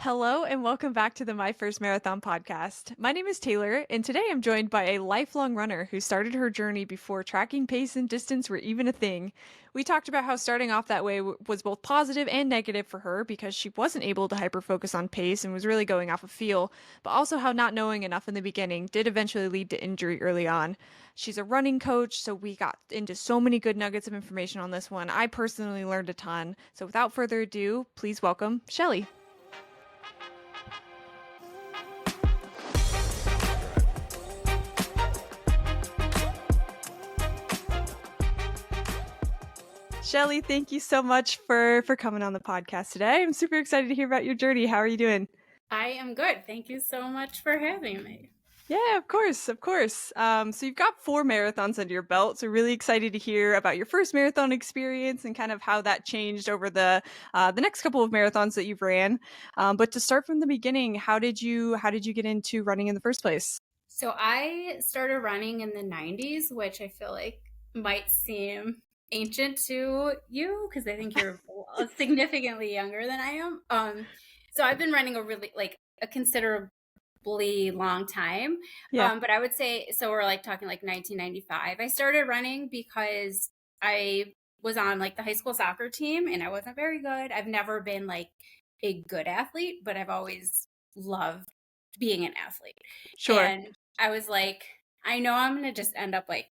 Hello and welcome back to the My First Marathon podcast. My name is Taylor, and today I'm joined by a lifelong runner who started her journey before tracking pace and distance were even a thing. We talked about how starting off that way was both positive and negative for her because she wasn't able to hyper focus on pace and was really going off of feel, but also how not knowing enough in the beginning did eventually lead to injury early on. She's a running coach, so we got into so many good nuggets of information on this one. I personally learned a ton. So without further ado, please welcome Shelley. Shelley, thank you so much for coming on the podcast today. I'm super excited to hear about your journey. How are you doing? I am good. Thank you so much for having me. Yeah, of course, of course. So you've got 4 marathons under your belt. So really excited to hear about your first marathon experience and kind of how that changed over the next couple of marathons that you've ran. But to start from the beginning, how did you get into running in the first place? So I started running in the 90s, which I feel like might seem ancient to you because I think you're significantly younger than I am. So I've been running a considerably long time. Yeah. But I would say, so we're like talking like 1995. I started running because I was on like the high school soccer team and I wasn't very good. I've never been like a good athlete, but I've always loved being an athlete. Sure. And I was like, I know I'm going to just end up like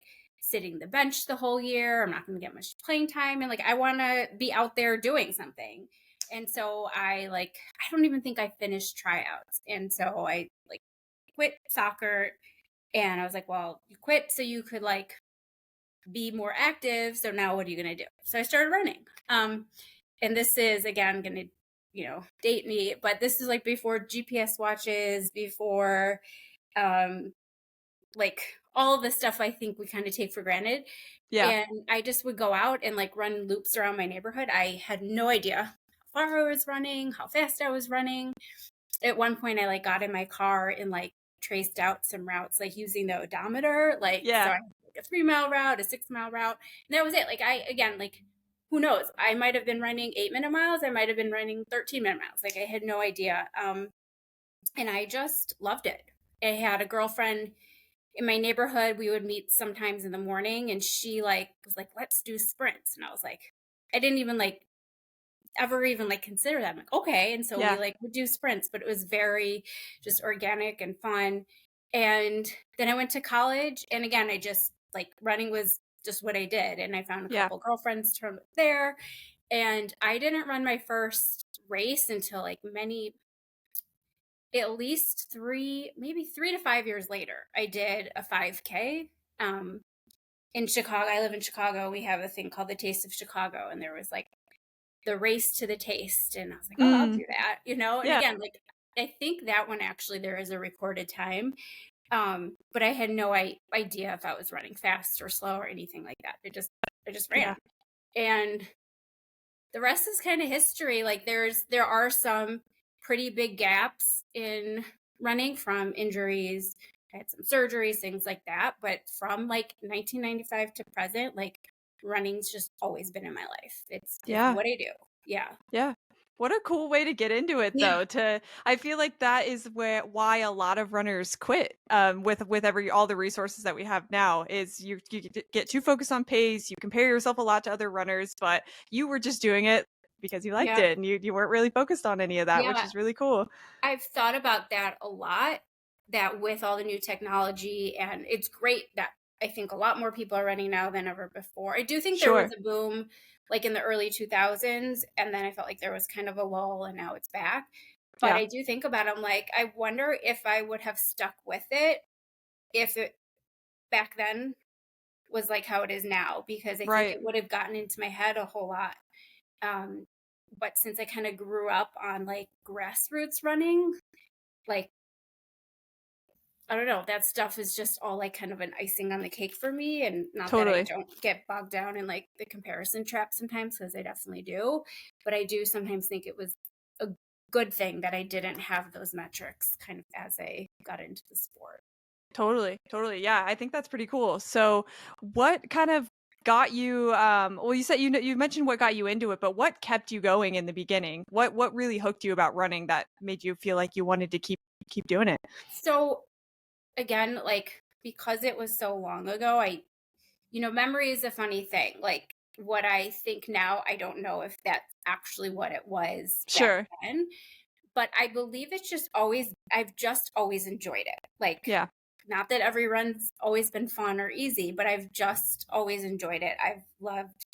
sitting the bench the whole year. I'm not going to get much playing time. And like, I want to be out there doing something. And so I don't even think I finished tryouts. And so I like quit soccer and I was like, well, you quit so you could like be more active. So now what are you going to do? So I started running. And this is again going to, date me, but this is like before GPS watches, before like all the stuff I think we kind of take for granted. Yeah. And I just would go out and like run loops around my neighborhood. I had no idea how far I was running, how fast I was running. At one point I like got in my car and like traced out some routes, like using the odometer. Like, so Yeah. I had like a 3 mile route, a 6 mile route. And that was it. Like again, like who knows? I might have been running 8-minute miles. I might have been running 13-minute miles. Like I had no idea. And I just loved it. I had a girlfriend in my neighborhood. We would meet sometimes in the morning and she like was like, let's do sprints. And I was like, I didn't even like ever even like consider that. I'm like, okay. And so Yeah. we like would do sprints, but it was very just organic and fun. And then I went to college and again, I just like running was just what I did. And I found a Yeah. couple girlfriends from there. And I didn't run my first race until like at least maybe 3 to 5 years later. I did a 5K in Chicago. I live in Chicago. We have a thing called the Taste of Chicago. And there was like the race to the taste. And I was like, oh, I'll do that, And Yeah. again, like, I think that one actually there is a recorded time. But I had no idea if I was running fast or slow or anything like that. I just ran. Yeah. And the rest is kind of history. Like there are some pretty big gaps in running from injuries. I had some surgeries, things like that. But from like 1995 to present, like running's just always been in my life. It's what I do. Yeah. Yeah. What a cool way to get into it Yeah. though. I feel like that is why a lot of runners quit. With all the resources that we have now is you get too focused on pace, you compare yourself a lot to other runners, but you were just doing it because you liked Yeah. it and you weren't really focused on any of that, which Yeah. is really cool. I've thought about that a lot, that with all the new technology, and it's great that I think a lot more people are running now than ever before. I do think there Sure. was a boom like in the early 2000s, and then I felt like there was kind of a lull and now it's back. But Yeah. I do think about it, I'm like, I wonder if I would have stuck with it if it back then was like how it is now, because I think Right. it would have gotten into my head a whole lot. Um, but since I kind of grew up on like grassroots running, like I don't know, that stuff is just all like kind of an icing on the cake for me. And not that I Totally. don't get bogged down in like the comparison trap sometimes, because I definitely do. But I do sometimes think it was a good thing that I didn't have those metrics kind of as I got into the sport. Totally. Totally. Yeah, I think that's pretty cool. So, what kind of got you, well, you said you mentioned what got you into it, but what kept you going in the beginning? What really hooked you about running that made you feel like you wanted to keep doing it? So again, like because it was so long ago, memory is a funny thing. Like what I think now, I don't know if that's actually what it was back Sure. then, but I believe I've just always enjoyed it. Like, Yeah. not that every run's always been fun or easy, but I've just always enjoyed it. I've loved,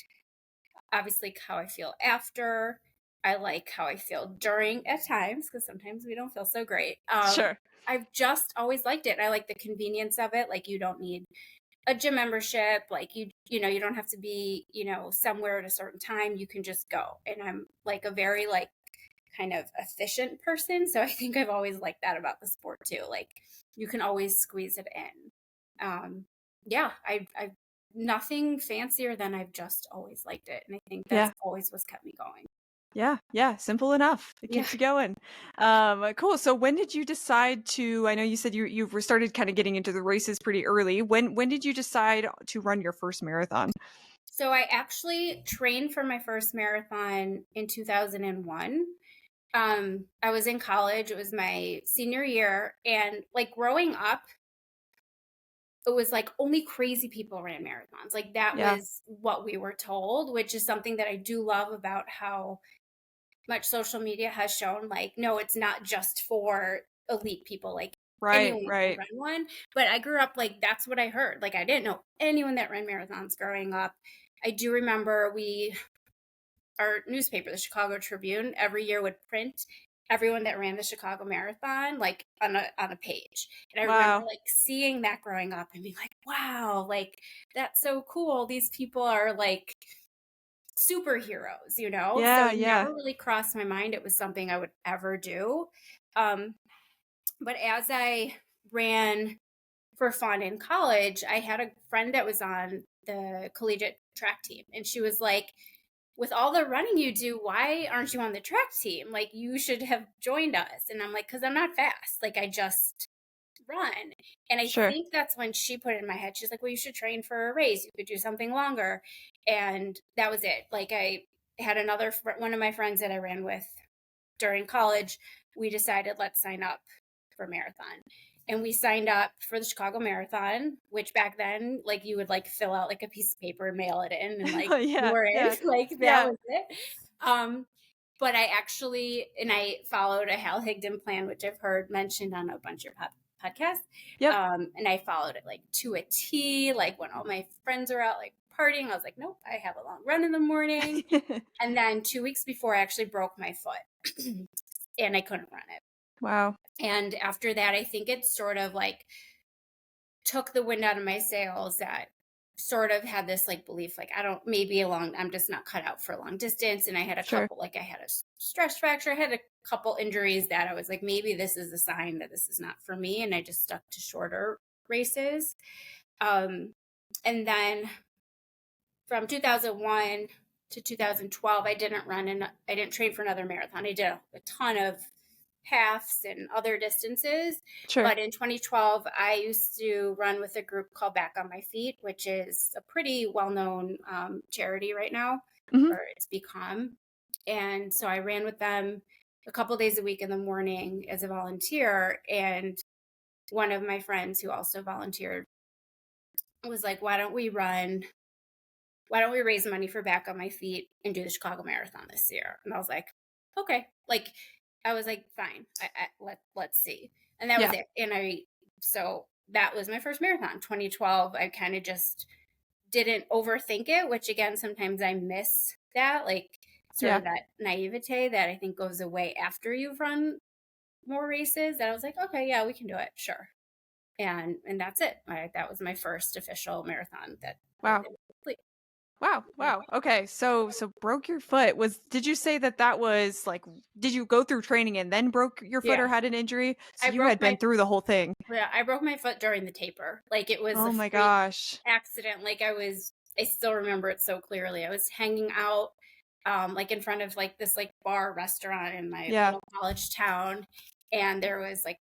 obviously, how I feel after. I like how I feel during at times, because sometimes we don't feel so great. Sure. I've just always liked it. I like the convenience of it. Like, you don't need a gym membership. Like, you don't have to be, somewhere at a certain time. You can just go. And I'm like a very like kind of efficient person. So I think I've always liked that about the sport too. Like, you can always squeeze it in. Yeah, I nothing fancier than I've just always liked it. And I think that's Yeah. always what's kept me going. Yeah, yeah, simple enough. It Yeah. keeps you going. Cool. So when did you decide to? I know you said you were started kind of getting into the races pretty early. When did you decide to run your first marathon? So I actually trained for my first marathon in 2001. I was in college. It was my senior year. And like growing up, it was like only crazy people ran marathons. Like that Yeah. was what we were told, which is something that I do love about how much social media has shown. Like, no, it's not just for elite people. Like Right. anyone can Right. run one. But I grew up like that's what I heard. Like I didn't know anyone that ran marathons growing up. I do remember our newspaper, the Chicago Tribune, every year would print everyone that ran the Chicago Marathon like on a page. And I remember Wow. like seeing that growing up and being like, wow, like that's so cool. These people are like superheroes, you know? So Yeah. it Yeah. never really crossed my mind it was something I would ever do. Um, but as I ran for fun in college, I had a friend that was on the collegiate track team, and she was like, with all the running you do, why aren't you on the track team? Like, you should have joined us. And I'm like, because I'm not fast. Like, I just run. And I Sure. think that's when she put it in my head. She's like, well, you should train for a race. You could do something longer. And that was it. Like, I had one of my friends that I ran with during college. We decided, let's sign up for marathon. And we signed up for the Chicago Marathon, which back then, like you would like fill out like a piece of paper and mail it in, and like you Yeah. were in, Yeah. like that Yeah. was it. Um, but I followed a Hal Higdon plan, which I've heard mentioned on a bunch of podcasts. Yep. And I followed it like to a T. Like when all my friends are out like partying, I was like, nope, I have a long run in the morning. And then 2 weeks before, I actually broke my foot and I couldn't run it. Wow. And after that, I think it sort of like took the wind out of my sails that sort of had this like belief, like, I'm just not cut out for a long distance. And I had Sure. I had a stress fracture. I had a couple injuries that I was like, maybe this is a sign that this is not for me. And I just stuck to shorter races. Um, and then from 2001 to 2012, I didn't train for another marathon. I did a ton of halves and other distances. Sure. But in 2012, I used to run with a group called Back on My Feet, which is a pretty well-known charity right now, Hmm. or it's become. And so I ran with them a couple days a week in the morning as a volunteer. And one of my friends who also volunteered was like, why don't we raise money for Back on My Feet and do the Chicago Marathon this year? And I was like, okay. Like, I was like, fine, let's see. And that was Yeah. it. So that was my first marathon, 2012. I kind of just didn't overthink it, which again, sometimes I miss that, like sort Yeah. of that naivete that I think goes away after you've run more races. That I was like, okay, yeah, we can do it. Sure. And that's it. That was my first official marathon that I was Wow. able to complete. Wow, wow. Okay, so broke your foot. Did you say that was like did you go through training and then broke your foot Yeah. or had an injury? So I you broke had been my through the whole thing. Yeah, I broke my foot during the taper. Like it was a Oh my freak gosh. accident. I still remember it so clearly. I was hanging out like in front of like this like bar restaurant in my Yeah. little college town, and there was like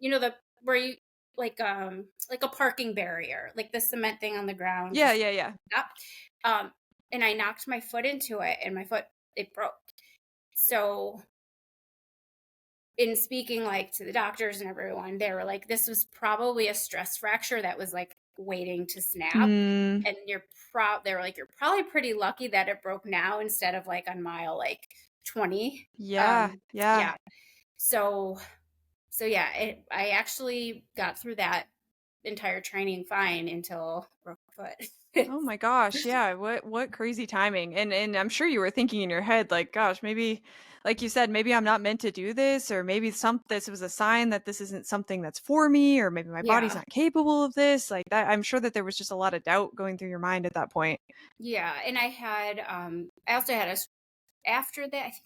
the where you like a parking barrier, like the cement thing on the ground Yeah, just yeah, yeah. up. Um, and I knocked my foot into it, and my foot, it broke. So in speaking like to the doctors and everyone, they were like, this was probably a stress fracture that was like waiting to snap. Mm, And they were like, you're probably pretty lucky that it broke now instead of like on mile like 20. yeah, yeah. Yeah. So yeah, I actually got through that entire training fine until broke my foot. Oh my gosh, yeah, what crazy timing, and I'm sure you were thinking in your head, like, "Gosh, maybe," like you said, "maybe I'm not meant to do this," or maybe this was a sign that this isn't something that's for me, or maybe my body's Yeah. not capable of this, like, that I'm sure that there was just a lot of doubt going through your mind at that point. Yeah. And I also had after that, I think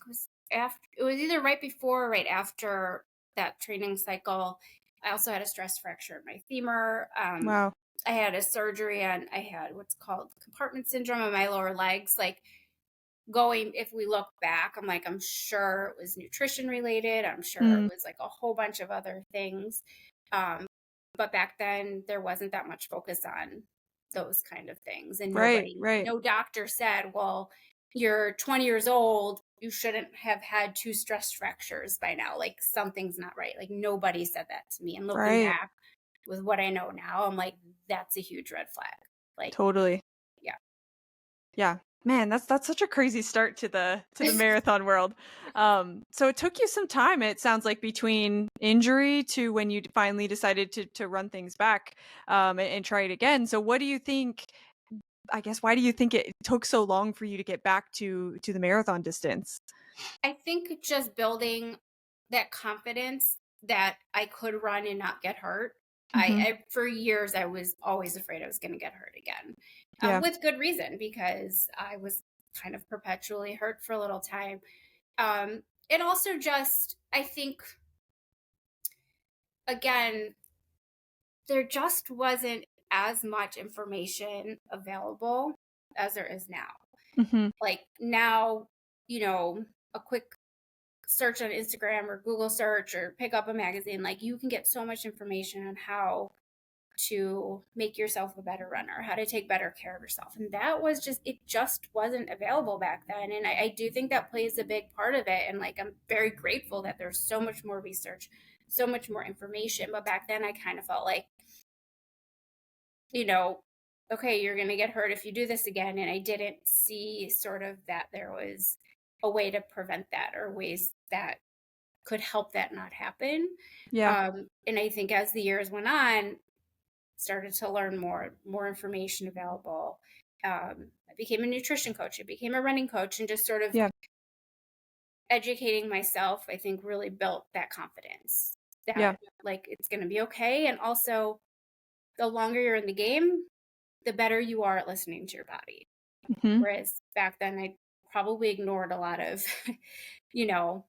it was either right before or right after that training cycle. I also had a stress fracture in my femur. Wow. I had a surgery and I had what's called compartment syndrome in my lower legs. Like going, if we look back, I'm like, I'm sure it was nutrition related. I'm sure it Mm, was like a whole bunch of other things. Um, but back then there wasn't that much focus on those kind of things. And right, right. no doctor said, well, you're 20 years old. You shouldn't have had two stress fractures by now. Like something's not right. Like nobody said that to me. And looking Right. back with what I know now, I'm like, that's a huge red flag. Like, Totally. yeah. Yeah. Man, that's such a crazy start to the marathon world. So it took you some time, it sounds like, between injury to when you finally decided to run things back, and try it again. So what do you think, I guess, why do you think it took so long for you to get back to the marathon distance? I think just building that confidence that I could run and not get hurt. Mhm. For years I was always afraid I was going to get hurt again, Yeah. with good reason because I was kind of perpetually hurt for a little time. And also just I think again there just wasn't as much information available as there is now. Mhm. Like now, you know, a quick search on Instagram or Google search or pick up a magazine, like you can get so much information on how to make yourself a better runner, how to take better care of yourself. And that was just, it just wasn't available back then. And I do think that plays a big part of it. And like, I'm very grateful that there's so much more research, so much more information. But back then, I kind of felt like, you know, okay, you're going to get hurt if you do this again. And I didn't see sort of that there was a way to prevent that or ways that could help that not happen. Yeah. And I think as the years went on, started to learn more information available. I became a nutrition coach. I became a running coach, and just sort of Yeah. educating myself. I think really built that confidence Yeah. that like it's going to be okay. And also, the longer you're in the game, the better you are at listening to your body. Mhm. Whereas back then, I probably ignored a lot of, you know,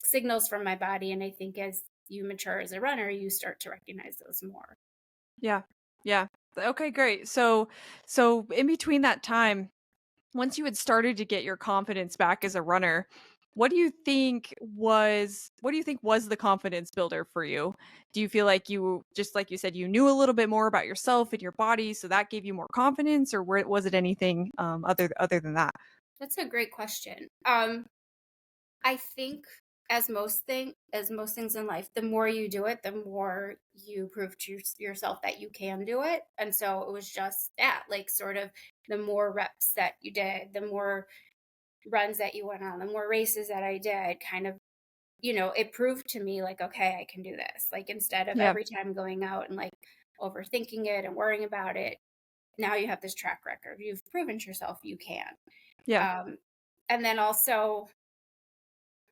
signals from my body. And I think as you mature as a runner, you start to recognize those more. Yeah. Yeah. Okay, great. So in between that time, once you had started to get your confidence back as a runner, what do you think was the confidence builder for you? Do you feel like you, just like you said, you knew a little bit more about yourself and your body, so that gave you more confidence, or was it anything other than that? That's a great question. I think as most things in life, the more you do it, the more you prove to yourself that you can do it. And so it was just that, like sort of the more reps that you did, the more runs that you went on, the more races that I did, kind of, it proved to me like, okay, I can do this. Like instead of Yeah. every time going out and like overthinking it and worrying about it, now you have this track record. You've proven to yourself you can. Yeah. Um, and then also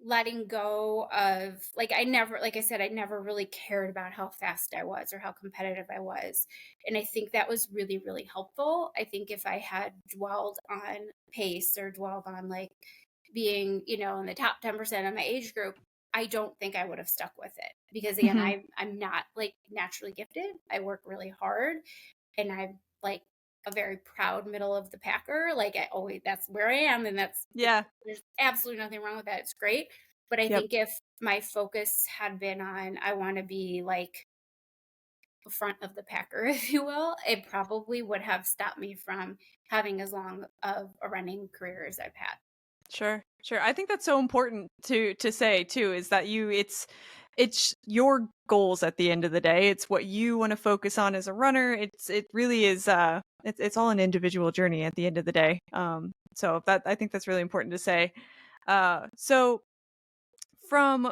letting go of like like I said, I never really cared about how fast I was or how competitive I was. And I think that was really, really helpful. I think if I had dwelled on pace or dwelled on like being, in the top 10% of my age group, I don't think I would have stuck with it. Because again, Mhm. I'm not like naturally gifted. I work really hard and I'm like a very proud middle of the packer. Like I always, that's where I am, and Yeah. there's absolutely nothing wrong with that. It's great, but I Yep. think if my focus had been on, I want to be like front of the packer, if you will, it probably would have stopped me from having as long of a running career as I've had. Sure, sure. I think that's so important to say too, is that it's your goals at the end of the day. It's what you want to focus on as a runner. It really is it's all an individual journey at the end of the day. So that I think that's really important to say. So from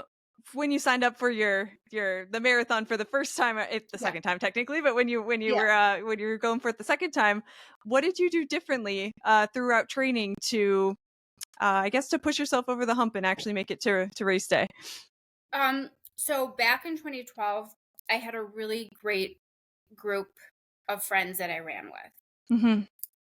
when you signed up for your the marathon for the first time, it the Yeah. second time technically, but Yeah. when you were going for it the second time, what did you do differently throughout training to I guess to push yourself over the hump and actually make it to race day? So back in 2012, I had a really great group of friends that I ran with. Mhm.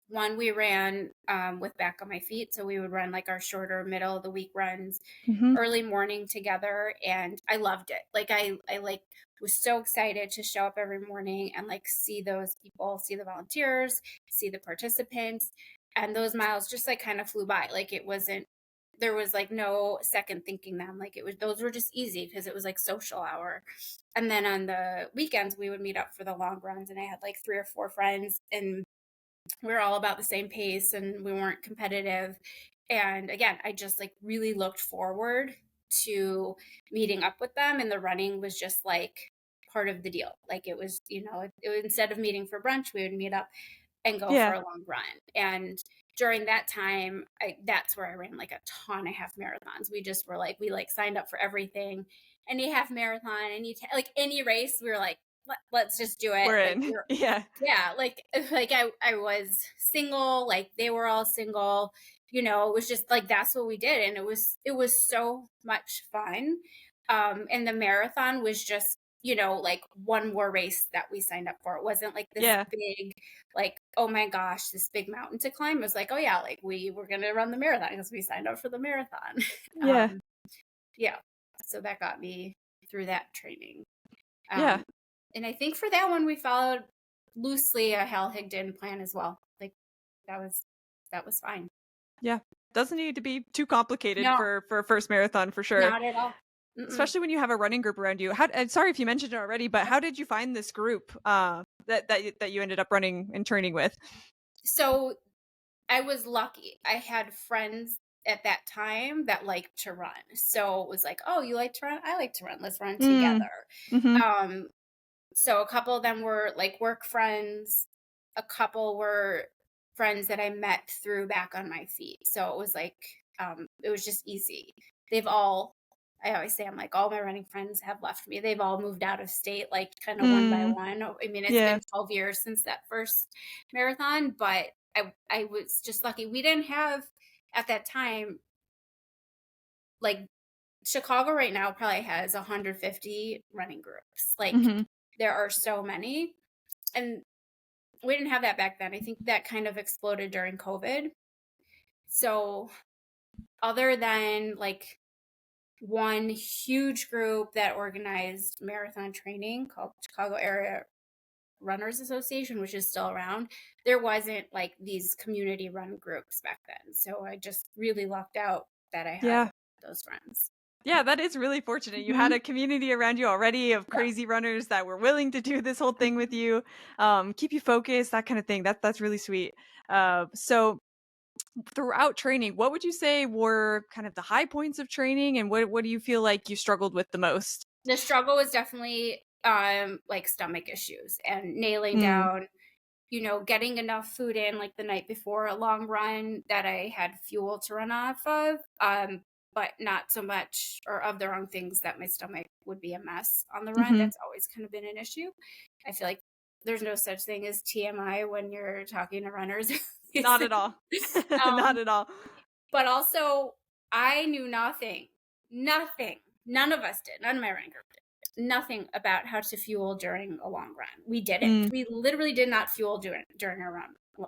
One, we ran with Back on My Feet. So we would run like our shorter middle of the week runs Mhm. early morning together. And I loved it. Like I like was so excited to show up every morning and like see those people, see the volunteers, see the participants. And those miles just like kind of flew by. Like it wasn't, there was like no second thinking them. Like it was, those were just easy because it was like social hour. And then on the weekends, we would meet up for the long runs. And I had like 3 or 4 friends, and we were all about the same pace and we weren't competitive. And again, I just like really looked forward to meeting up with them. And the running was just like part of the deal. Like it was, instead of meeting for brunch, we would meet up and go for Yeah. a long run. And during that time, that's where I ran like a ton of half marathons. We just were like, we like signed up for everything, any half marathon, like any race. We were like, let's just do it. We're Like in. we're, Yeah. yeah, like I was single, like they were all single. It was just like that's what we did, and it was so much fun. And the marathon was just like one more race that we signed up for. It wasn't like this Yeah. big, like, oh my gosh, this big mountain to climb. It was like, oh yeah, like we were gonna run the marathon because we signed up for the marathon. Yeah. Yeah, so that got me through that training. Yeah. Um, and I think for that one, we followed loosely a Hal Higdon plan as well. Like that was that was fine. Yeah. Doesn't need to be too complicated No, for a first marathon for sure. not at all. Mm-mm. Especially when you have a running group around you. How and sorry if you mentioned it already, but how did you find this group that you ended up running and training with? So I was lucky. I had friends at that time that liked to run. So it was like, oh, you like to run? I like to run. Let's run Mm. together. Mhm. Um, so a couple of them were like work friends. A couple were friends that I met through Back on My Feet. So it was like, it was just easy. They've all, I always say, I'm like, all my running friends have left me. They've all moved out of state, like kind of one by Mm. one. I mean, it's Yeah. been 12 years since that first marathon, but I was just lucky. We didn't have at that time, like Chicago right now probably has 150 running groups. Like Mhm. there are so many. And we didn't have that back then. I think that kind of exploded during COVID. So, other than like one huge group that organized marathon training called Chicago Area Runners Association, which is still around, there wasn't like these community run groups back then. So, I just really lucked out that I had Yeah. those friends. Yeah, that is really fortunate. You had Hmm. a community around you already of Yeah. crazy runners that were willing to do this whole thing with Mhm. you, keep you focused, that kind of thing. That's really sweet. So throughout training, what would you say were kind of the high points of training, and what do you feel like you struggled with the most? The struggle was definitely like stomach issues and nailing Mm. down getting enough food in like the night before a long run that I had fuel to run off of, but not so much or of the wrong things that my stomach would be a mess on the run. Mhm. That's always kind of been an issue. I feel like there's no such thing as TMI when you're talking to runners. Not at all. Not um, at all. but also, I knew nothing. None of us did. None of my running group did. Nothing about how to fuel during a long run. We didn't. Mm. We literally did not fuel during our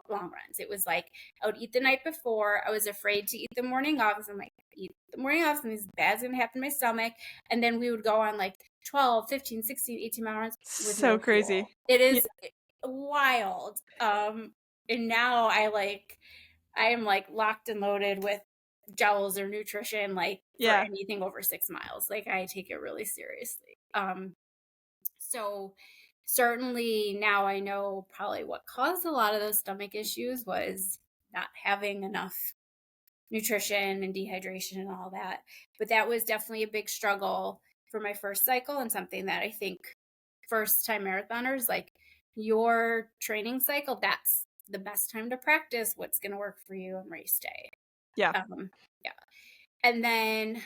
long runs. It was like I would eat the night before. I was afraid to eat the morning off. So I'm like, eat the morning off, and this bad's going to happen to my stomach. And then we would go on like 12, 15, 16, 18-mile runs with So no fuel. crazy. It Yeah. is wild. And now I am like locked and loaded with gels or nutrition, like for Yeah. anything over 6 miles. Like I take it really seriously. So certainly now I know probably what caused a lot of those stomach issues was not having enough nutrition and dehydration and all that. But that was definitely a big struggle for my first cycle, and something that I think first time marathoners, like, your training cycle, that's the best time to practice what's going to work for you on race day. Yeah. Yeah. And then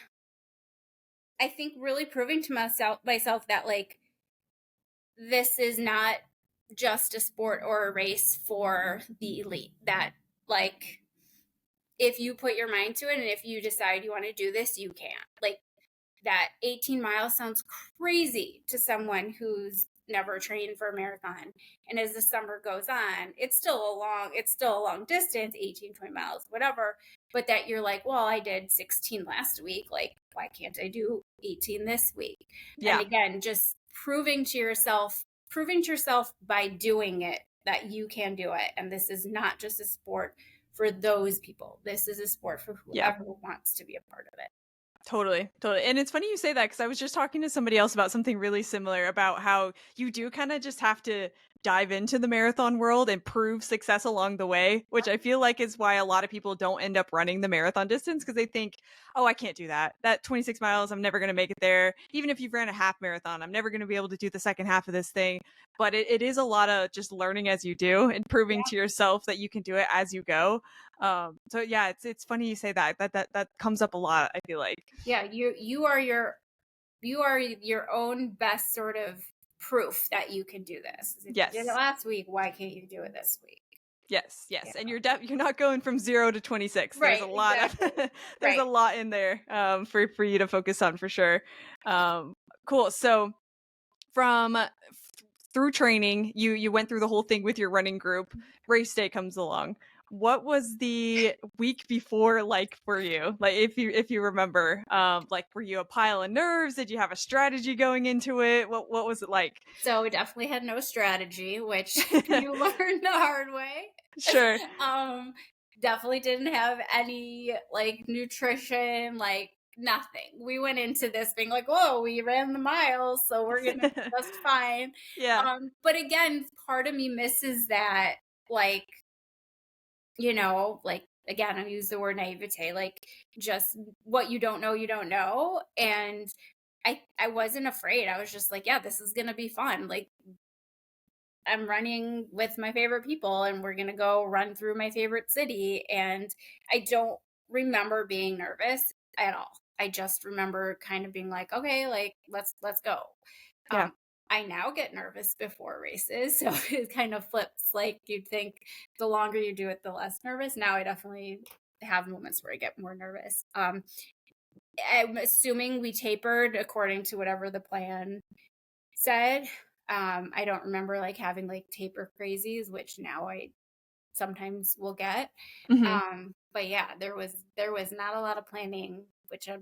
I think really proving to myself that, like, this is not just a sport or a race for the elite. That, like, if you put your mind to it and if you decide you want to do this, you can. Like, that 18 miles sounds crazy to someone who's never trained for a marathon. And as the summer goes on, it's still a long distance, 18, 20 miles, whatever. But that you're like, well, I did 16 last week. Like, why can't I do 18 this week? And Yeah. again, just proving to yourself by doing it that you can do it. And this is not just a sport for those people. This is a sport for Yeah. whoever wants to be a part of it. Totally, totally. And it's funny you say that because I was just talking to somebody else about something really similar about how you do kind of just have to dive into the marathon world and prove success along the way, which I feel like is why a lot of people don't end up running the marathon distance because they think, oh, I can't do that. That 26 miles, I'm never going to make it there. Even if you've ran a half marathon, I'm never going to be able to do the second half of this thing. But it is a lot of just learning as you do and proving to yourself that you can do it as you go. So yeah, it's funny you say that comes up a lot, I feel like. Yeah, you are your own best sort of proof that you can do this. If you did it Yes. last week, why can't you do it this week? Yes, yes. Yeah. And you're not going from 0 to 26. There's Right, a lot exactly. of there's a Right. lot in there for you to focus on for sure. Cool. So from through training, you went through the whole thing with your running group. Race day comes along. What was the week before like for you? Like if you remember, like were you a pile of nerves? Did you have a strategy going into it? What was it like? So we definitely had no strategy, which you learn the hard way. Sure. Um, Definitely didn't have any like nutrition, like nothing. We went into this being like, whoa, we ran the miles, so we're gonna be just fine. Yeah. But again, part of me misses that, like, like, again, I use the word naivete, like, just what you don't know, you don't know. And I wasn't afraid. I was just like, yeah, this is gonna be fun. Like, I'm running with my favorite people and we're going to go run through my favorite city. And I don't remember being nervous at all. I just remember kind of being like, okay, like, let's go. Yeah. I now get nervous before races. So it kind of flips. Like, you'd think the longer you do it, the less nervous. Now I definitely have moments where I get more nervous. I'm assuming we tapered according to whatever the plan said. I don't remember like having like taper crazies, which now I sometimes will get. Mhm. But yeah, there was not a lot of planning, which I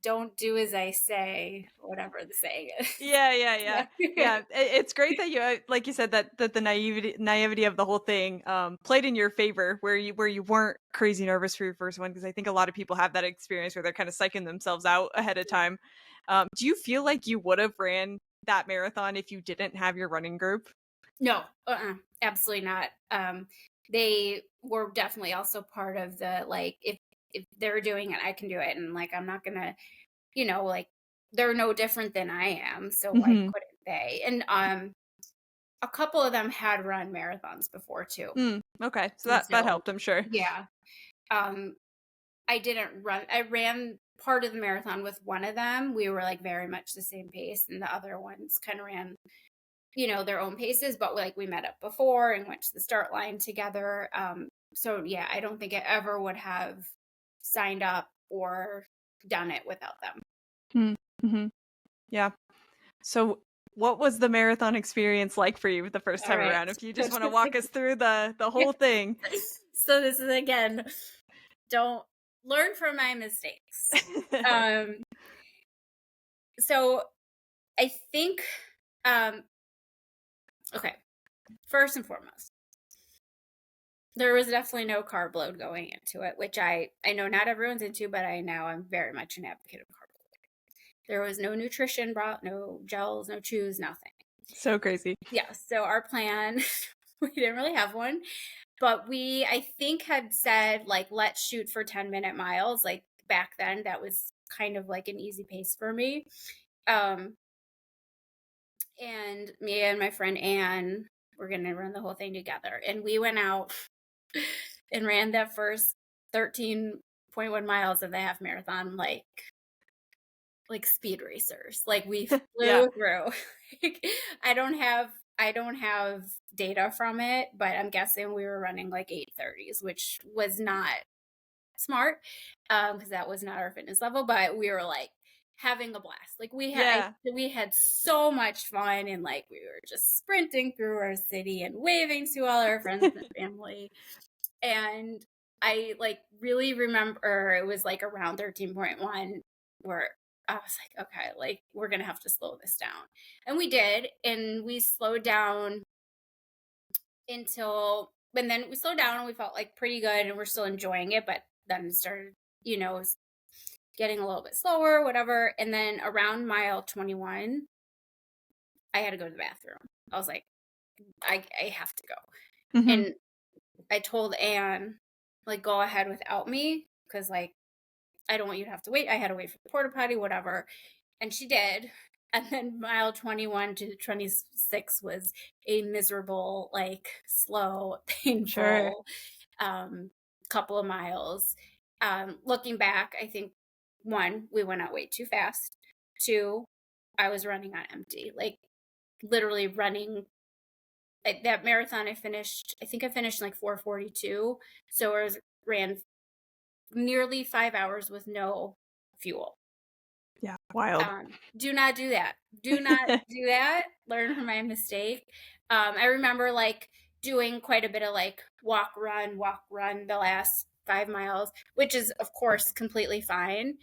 don't do as I say, whatever the saying is. Yeah, yeah, yeah. Yeah. Yeah, it's great that you like you said that the naivety of the whole thing played in your favor where you weren't crazy nervous for your first one because I think a lot of people have that experience where they're kind of psyching themselves out ahead of time. Do you feel like you would have ran that marathon if you didn't have your running group? No, absolutely not. They were definitely also part of the, like, if they're doing it, I can do it, and like I'm not gonna, like, they're no different than I am, so why Mhm. couldn't they? And a couple of them had run marathons before too. Okay. So And that so, helped, I'm sure. yeah, um, I didn't run. I ran part of the marathon with one of them. We were like very much the same pace, and the other ones kind of ran, their own paces. But like we met up before and went to the start line together. So yeah, I don't think I ever would have signed up or done it without them. Mhm. Yeah. So what was the marathon experience like for you the first All time right. around? If you just want to walk us through the whole thing. So this is, again, don't learn from my mistakes. Um, so I think, okay, first and foremost, there was definitely no carb load going into it, which I know not everyone's into, but I'm very much an advocate of carb load. There was no nutrition brought, no gels, no chews, nothing. So crazy. Yeah, so our plan, we didn't really have one, but we, I think, had said, like, let's shoot for 10-minute miles. Like, back then, that was kind of like an easy pace for me. Um, and me and my friend Anne were gonna run the whole thing together. And we went out and ran that first 13.1 miles of the half marathon like speed racers. Like, we Yeah. flew through. Like, I don't have data from it, but I'm guessing we were running like 8:30s, which was not smart, because that was not our fitness level, but we were like having a blast. Like, Yeah. we had so much fun, and like we were just sprinting through our city and waving to all our friends and family. And I like really remember it was like around 13.1 where I was like, okay, like we're gonna have to slow this down. And we did, and we slowed down until and then we slowed down and we felt like pretty good and we're still enjoying it, but then it started, getting a little bit slower, whatever. And then around mile 21, I had to go to the bathroom. I was like, I have to go. Hmm. And I told Anne, like, go ahead without me, because like I don't want you to have to wait. I had to wait for the porta potty, whatever. And she did. And then mile 21 to 26 was a miserable, like slow, Sure. painful couple of miles. Looking back, I think one, we went out way too fast. Two, I was running on empty, like literally running. That marathon I think I finished like 4:42. So ran nearly 5 hours with no fuel. Yeah. Wild. Do not do that. Do not do that. Learn from my mistake. I remember like doing quite a bit of like walk, run the last 5 miles, which is of course completely fine.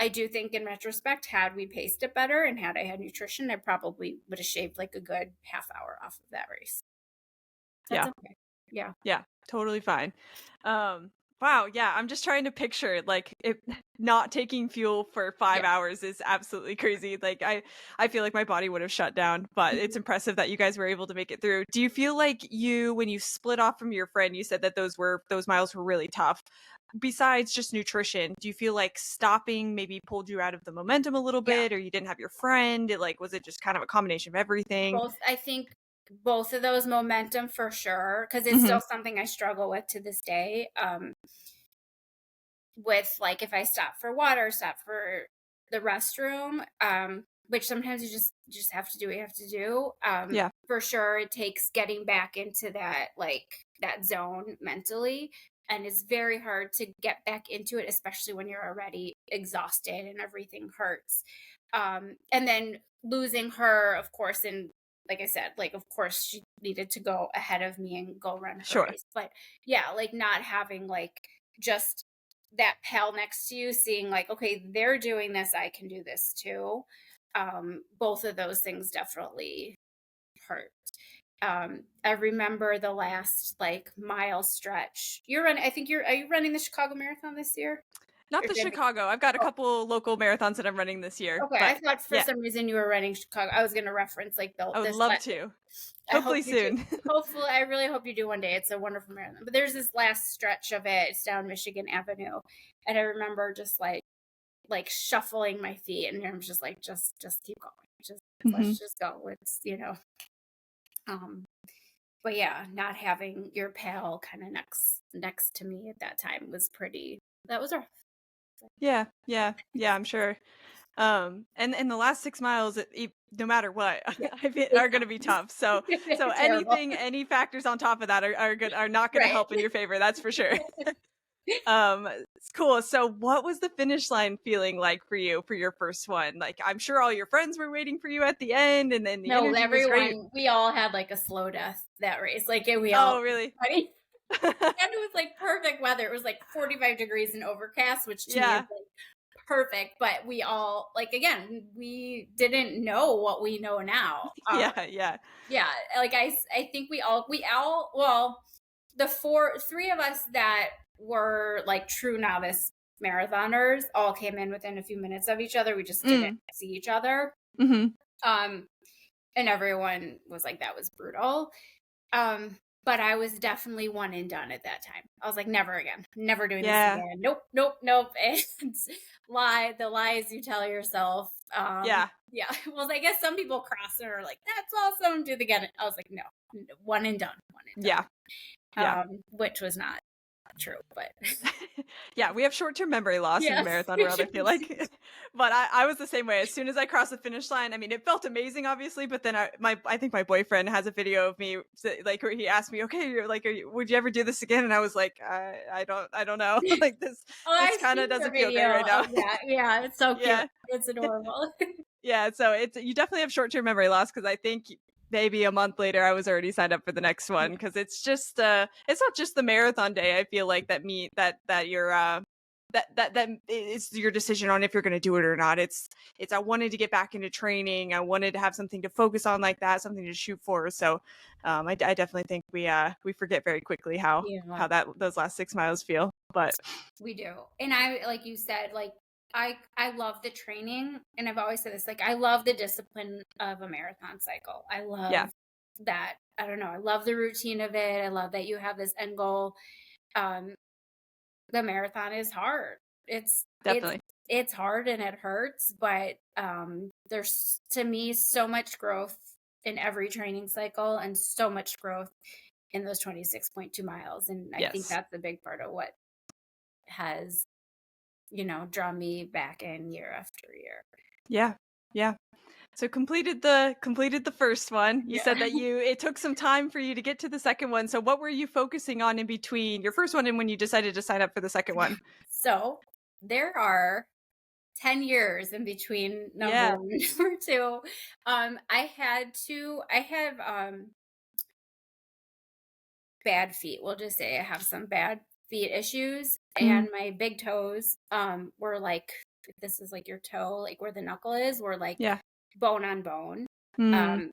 I do think in retrospect, had we paced it better and had I had nutrition, I probably would have shaved like a good half hour off of that race. That's Yeah. okay. Yeah. Yeah, totally fine. Um, wow, yeah, I'm just trying to picture like it not taking fuel for Yeah. 5 hours is absolutely crazy. Like I feel like my body would have shut down, but it's Mhm. impressive that you guys were able to make it through. Do you feel like when you split off from your friend, you said that those miles were really tough. Besides just nutrition, do you feel like stopping maybe pulled you out of the momentum a little Yeah. bit, or you didn't have your friend? Like, was it just kind of a combination of everything? I think both of those, momentum for sure, because it's Hmm. still something I struggle with to this day. With like if I stop for water, stop for the restroom, which sometimes you just have to do what you have to do. Yeah, For sure, it takes getting back into that zone mentally, and it's very hard to get back into it, especially when you're already exhausted and everything hurts. And then losing her, of course, and like I said, like of course she needed to go ahead of me and go run her sure. race, but yeah, like not having like just that pal next to you, seeing like, okay, they're doing this, I can do this too. Both of those things definitely hurt. I remember the last like mile stretch. I think are you running the Chicago Marathon this year? Not Or the did we- Chicago. I've got a oh, couple local marathons that I'm running this year, okay. I but thought for yeah, some reason you were running Chicago. I was going to reference like I would this. love to. I hope Hopefully you do. soon. Hopefully, I really hope you do one day. It's a wonderful marathon. But there's this last stretch of it. It's down Michigan Avenue, and I remember just like shuffling my feet, and I'm just like, just keep going, just Hmm. let's just go, um but yeah, not having your pal kind of next to me at that time was pretty, that was rough. Yeah, yeah, yeah. I'm sure. And the last 6 miles, no matter what, Yeah, I think it's are going to be tough. So terrible, any factors on top of that are not going to right? help in your favor. That's for sure. It's cool. So what was the finish line feeling like for you for your first one? Like, I'm sure all your friends were waiting for you at the end, and then the No, energy was great. everyone, we all had like a slow death that race, like, and we all, Oh, really? and it was like perfect weather. It was like 45 degrees and overcast, which to me is Yeah. like perfect. But we all, like, again, we didn't know what we know now. Yeah, yeah. Yeah, like I think we all, well, three of us that were like true novice marathoners all came in within a few minutes of each other. We just didn't Mm. see each other. Mhm. Um, And everyone was like, that was brutal. But I was definitely one and done at that time. I was like, never again, never doing this Yeah. again. Nope, nope, nope. And the lies you tell yourself. Yeah. Yeah. Well, I guess some people cross and are like, that's awesome. Do it again. I was like, no, one and done, one and Yeah. Yeah. done. Which was not true, but Yeah, we have short-term memory loss in the yes. marathon world, I feel like. But I was the same way. As soon as I crossed the finish line, I mean, it felt amazing, obviously, but then I think my boyfriend has a video of me, like, where he asked me, "Okay, you're like, would you ever do this again?" And I was like, I don't know. Like, Oh, this I've kind of seen your doesn't feel great video right now. of that. Yeah, it's so cute. Yeah. It's adorable. Yeah, so it's you definitely have short-term memory loss because I think maybe a month later I was already signed up for the next one because it's just it's not just the marathon day. I feel like that you're that it's your decision on if you're going to do it or not. It's I wanted to get back into training. I wanted to have something to focus on like that, something to shoot for. So I definitely think we forget very quickly Yeah. how that those last 6 miles feel. But We do. And I, like you said, like I love the training, and I've always said this, like I love the discipline of a marathon cycle. I yeah, love that. I don't know. I love the routine of it. I love that you have this end goal. Um the marathon is hard. It's it's definitely. it's hard and it hurts, but there's, to me, so much growth in every training cycle and so much growth in those 26.2 miles, and I think Yes. that's a big part of what has, drawn me back in year after year. Yeah. Yeah. So completed the first one. You Yeah. said that it took some time for you to get to the second one. So what were you focusing on in between your first one and when you decided to sign up for the second one? So there are 10 years in between number Yeah. one and number two. I have bad feet. We'll just say I have some bad feet issues, Mm, and my big toes were like, if this is like your toe, like where the knuckle is, were like yeah. bone on bone. Mm, Um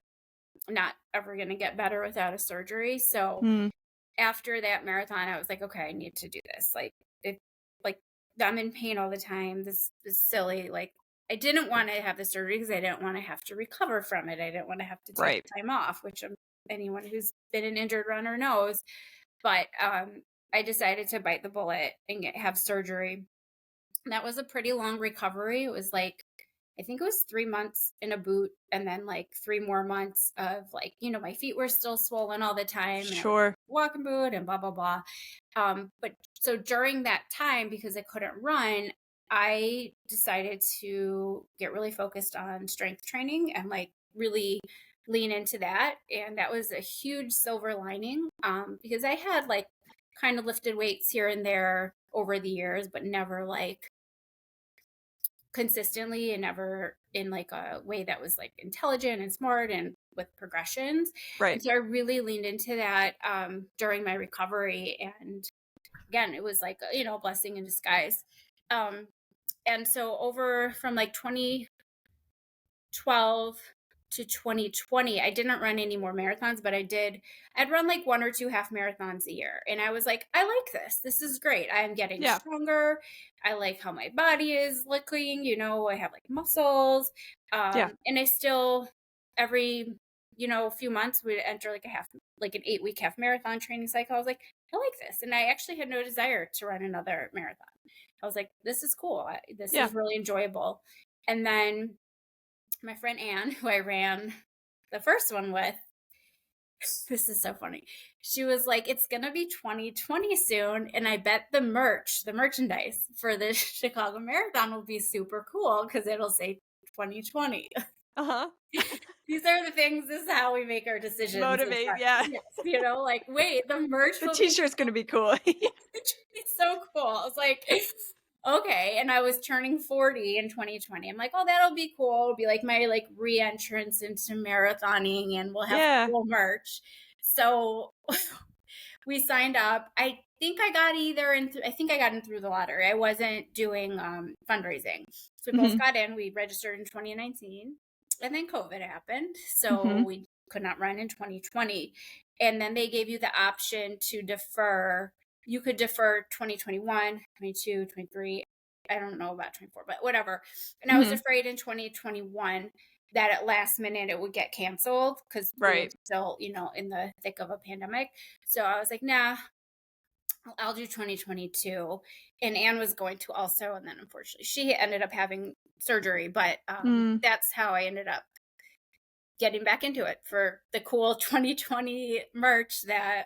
not ever going to get better without a surgery. So mm, after that marathon, I was like, okay, I need to do this. Like, if like I'm in pain all the time, this is silly. Like, I didn't want to have the surgery because I didn't want to have to recover from it. I didn't want to have to take right. time off, which anyone who's been an injured runner knows. But I decided to bite the bullet and have surgery. And that was a pretty long recovery. It was like, I think it was 3 months in a boot, and then like 3 more months of, like, my feet were still swollen all the time, and I was Sure. walking boot and blah blah blah. But so during that time, because I couldn't run, I decided to get really focused on strength training and like really lean into that, and that was a huge silver lining, because I had like kind of lifted weights here and there over the years, but never like consistently, and never in like a way that was like intelligent and smart and with progressions. Right. And so I really leaned into that during my recovery, and again, it was like a blessing in disguise. um and so over from like 2012 to 2020, I didn't run any more marathons, but I'd run like one or two half marathons a year, and I was like, I like this is great. I am getting Yeah. stronger. I like how my body is looking. I have like muscles. Yeah. And I still, every few months, would enter like an 8-week half marathon training cycle. I was like, I like this, and I actually had no desire to run another marathon. I was like, this is cool. This Yeah. is really enjoyable. And then my friend Anne, who I ran the first one with, this is so funny. She was like, it's going to be 2020 soon. And I bet the merchandise for the Chicago Marathon will be super cool because it'll say 2020. Uh-huh. These are the things, this is how we make our decisions. Motivate. Yeah. Yes, like, wait, the merch The will be t-shirt's going to be cool. it's so cool. I was like, okay. And I was turning 40 in 2020. I'm like, oh, that'll be cool. It'll be like my like re-entrance into marathoning, and we'll have Yeah. cool merch. So we signed up. I think I got in through the lottery. I wasn't doing fundraising. So we both Mhm. got in. We registered in 2019, and then COVID happened. So Mhm. we could not run in 2020. And then they gave you the option to defer. You could defer 2021, 22, 23. I don't know about 24, but whatever. And I was Mhm. afraid in 2021 that at last minute it would get canceled because we were Right. still, in the thick of a pandemic. So I was like, nah, I'll do 2022. And Anne was going to also, and then unfortunately she ended up having surgery, but Mm, that's how I ended up getting back into it for the cool 2020 merch that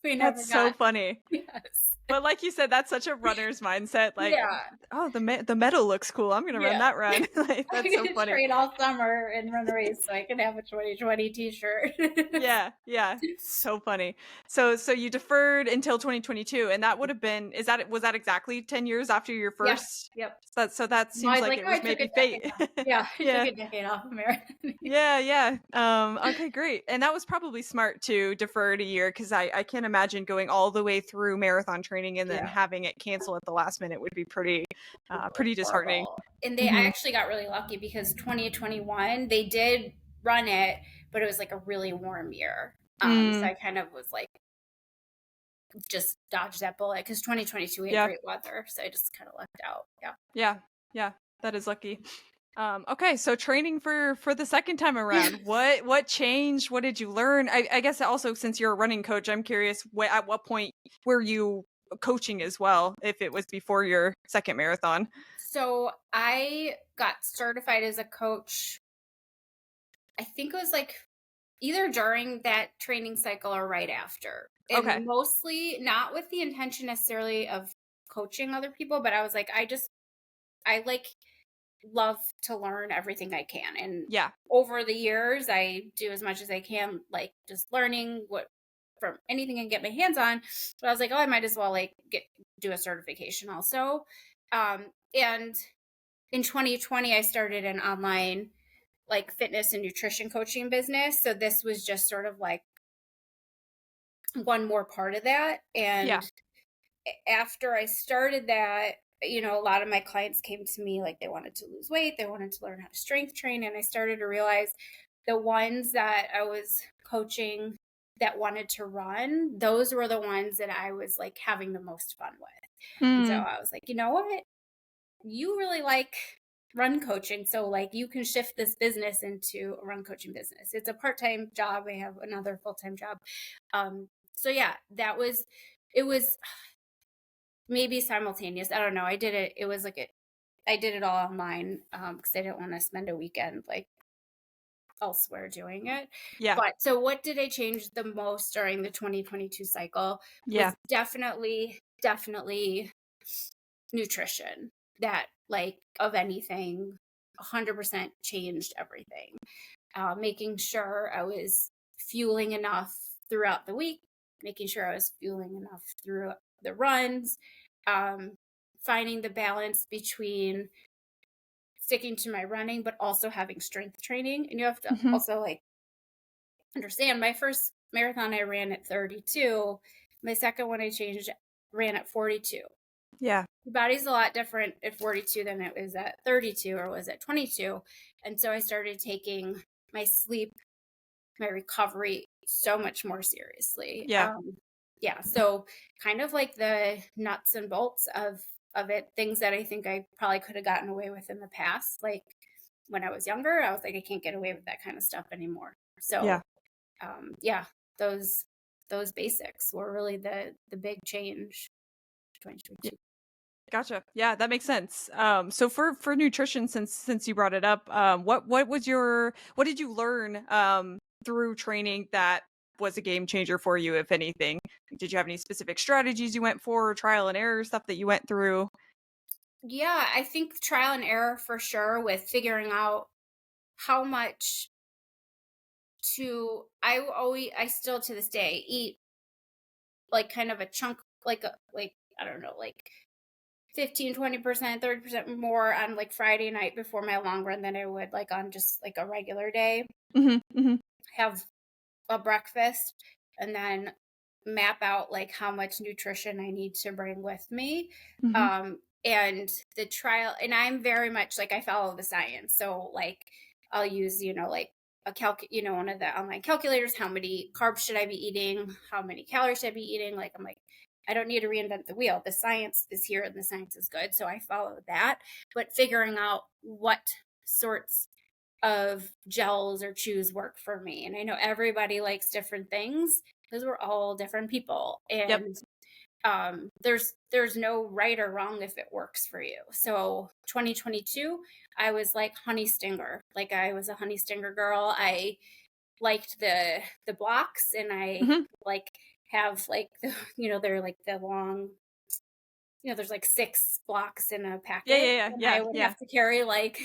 we never that's so got. funny. Yes. But like you said, that's such a runner's mindset. Like, Yeah. oh, the medal looks cool. I'm gonna run Yeah. that run. Like, I'm that's so gonna funny. train all summer and run a race so I can have a 2020 t-shirt. Yeah, yeah. So funny. So you deferred until 2022, and that would have been, was that exactly 10 years after your Yeah. first? Yep. That Well, seems like it I was took a maybe decade fate. off. Yeah, I took Yeah. a decade off of marathon. Yeah, yeah. Okay, great. And that was probably smart to defer it a year because I can't imagine going all the way through marathon training and then Yeah. having it cancel at the last minute would be pretty disheartening. Horrible. And I Hmm. actually got really lucky because 2021 they did run it, but it was like a really warm year. So Mm, I kind of was like just dodged that bullet because 2022 we had yeah, great weather, so I just kind of left out. Yeah. yeah, yeah. That is lucky. Okay, so training for the second time Yeah. around, what changed? What did you learn? I guess also since you're a running coach, I'm curious at what point were you coaching as well, if it was before your second marathon. So I got certified as a coach. I think it was like either during that training cycle or right after. Okay. And mostly not with the intention necessarily of coaching other people, but I was like, I like love to learn everything I can. And Yeah. over the years, I do as much as I can, like just learning what from anything I can get my hands on. But I was like, oh, I might as well like do a certification also. And in 2020, I started an online like fitness and nutrition coaching business. So this was just sort of like one more part of that. Yeah. And after I started that, a lot of my clients came to me like they wanted to lose weight, they wanted to learn how to strength train. And I started to realize the ones that I was coaching that wanted to run, those were the ones that I was like having the most fun with. And so Mm, I was like, you know what? You really like run coaching. So like you can shift this business into a run coaching business. It's a part-time job. I have another full-time job. So yeah, it was maybe simultaneous. I don't know. I did it. It was like I did it all online because I didn't want to spend a weekend like elsewhere doing it. yeah. But so what did I change the most during the 2022 cycle Yeah. was definitely nutrition. That like of anything 100% changed everything. Making sure I was fueling enough throughout the week, making sure I was fueling enough through the runs, um, finding the balance between sticking to my running, but also having strength training. And you have to Hmm. also like understand my first marathon I ran at 32. My second one I changed ran at 42. Yeah. Your body's a lot different at 42 than it was at 32 or was at 22. And so I started taking my sleep, my recovery so much more seriously. Yeah. Yeah, so kind of like the nuts and bolts of it, things that I think I probably could have gotten away with in the past. Like when I was younger, I was like, I can't get away with that kind of stuff anymore. Yeah. So yeah, those basics were really the big change. Yeah. 2022. Gotcha. Yeah, that makes sense. So for nutrition, since you brought it up, what did you learn through training that was a game changer for you, if anything? Did you have any specific strategies you went for, trial and error stuff that you went through? Yeah, I think trial and error for sure with figuring out how much I still to this day eat like kind of a chunk like I don't know, like 15-20%, 30% more on like Friday night before my long run than I would like on just like a regular day. Hmm. Hmm. Have a breakfast and then map out like how much nutrition I need to bring with me. Hmm. And the trial, and I'm very much like I follow the science. So like I'll use, like one of the online calculators, how many carbs should I be eating? How many calories should I be eating? Like I'm like, I don't need to reinvent the wheel. The science is here and the science is good. So I follow that. But figuring out what sorts of gels or chews work for me. And I know everybody likes different things because we're all different people. Yep. And there's no right or wrong if it works for you. So 2022, I was like honey stinger. Like I was a honey stinger girl. I liked the blocks, and I Hmm. like have like the, they're like the long, there's like 6 blocks in a Yeah, packet, yeah, yeah, and I yeah, would yeah, have to carry like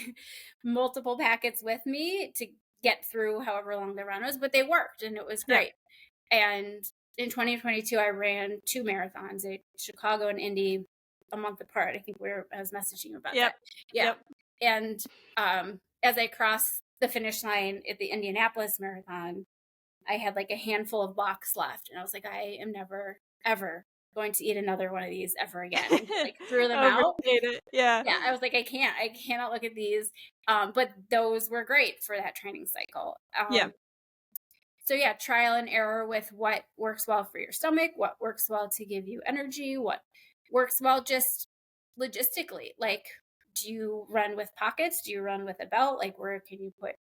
multiple packets with me to get through however long the run was, but they worked and it was yeah. great. And in 2022, I ran 2 marathons, a Chicago and Indy, a month apart. I think I was messaging you about that. Yep. Yeah. Yep. And as I crossed the finish line at the Indianapolis Marathon, I had like a handful of blocks left. And I was like, I am never, ever going to eat another one of these ever again. And just like threw them Overstayed out. it. Yeah. Yeah. I was like, I cannot look at these. But those were great for that training cycle. Yeah. So yeah, trial and error with what works well for your stomach, what works well to give you energy, what works well just logistically. Like, do you run with pockets? Do you run with a belt? Like, where can you put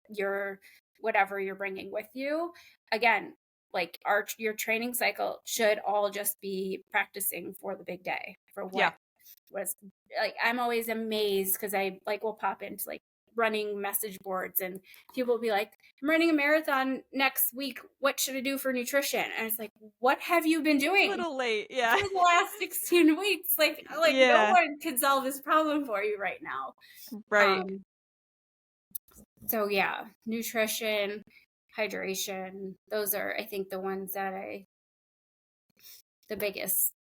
your whatever you're bringing with you? Again, like your training cycle should all just be practicing for the big day, for Yeah. what was like. I'm always amazed because I like will pop into like running message boards, and people will be like, I'm running a marathon next week, what should I do for nutrition? And it's like, what have you been A doing little late. Yeah. for the last 16 weeks? Like no Yeah. one can solve this problem for you right now. Right. um so yeah, nutrition, hydration, those are, I think, the ones that the biggest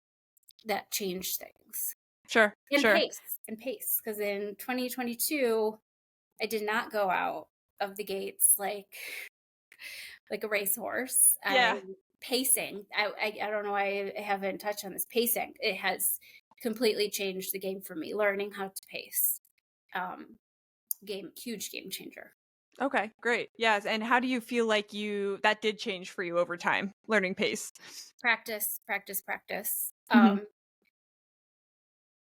that change things. Sure. And Sure. pace, because in 2022, I did not go out of the gates like a racehorse. Yeah. Pacing. I don't know why I haven't touched on this. Pacing. It has completely changed the game for me. Learning how to pace. Huge game changer. Okay, great. Yes. And how do you feel like that did change for you over time, learning pace? Practice, practice, practice. Hmm.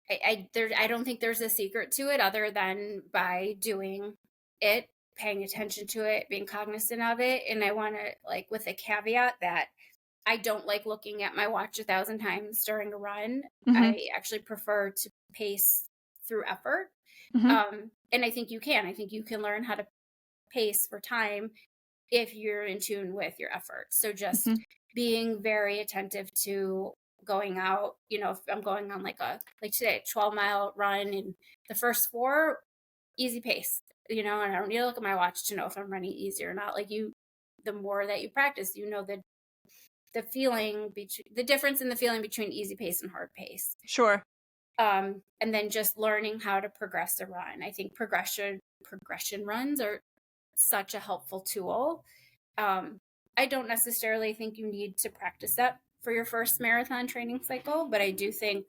I don't think there's a secret to it other than by doing it, paying attention to it, being cognizant of it. And I want to, like, with a caveat that I don't like looking at my watch 1,000 times during a run. Hmm. I actually prefer to pace through effort. Hmm. And I think you can. I think you can learn how to pace for time if you're in tune with your effort. So just Hmm. being very attentive to going out, if I'm going on like today, 12-mile run, and the first 4, easy pace, and I don't need to look at my watch to know if I'm running easy or not. Like the more that you practice, the feeling between the difference in the feeling between easy pace and hard pace. Sure. And then just learning how to progress a run. I think progression runs are such a helpful tool. I don't necessarily think you need to practice that for your first marathon training cycle, but I do think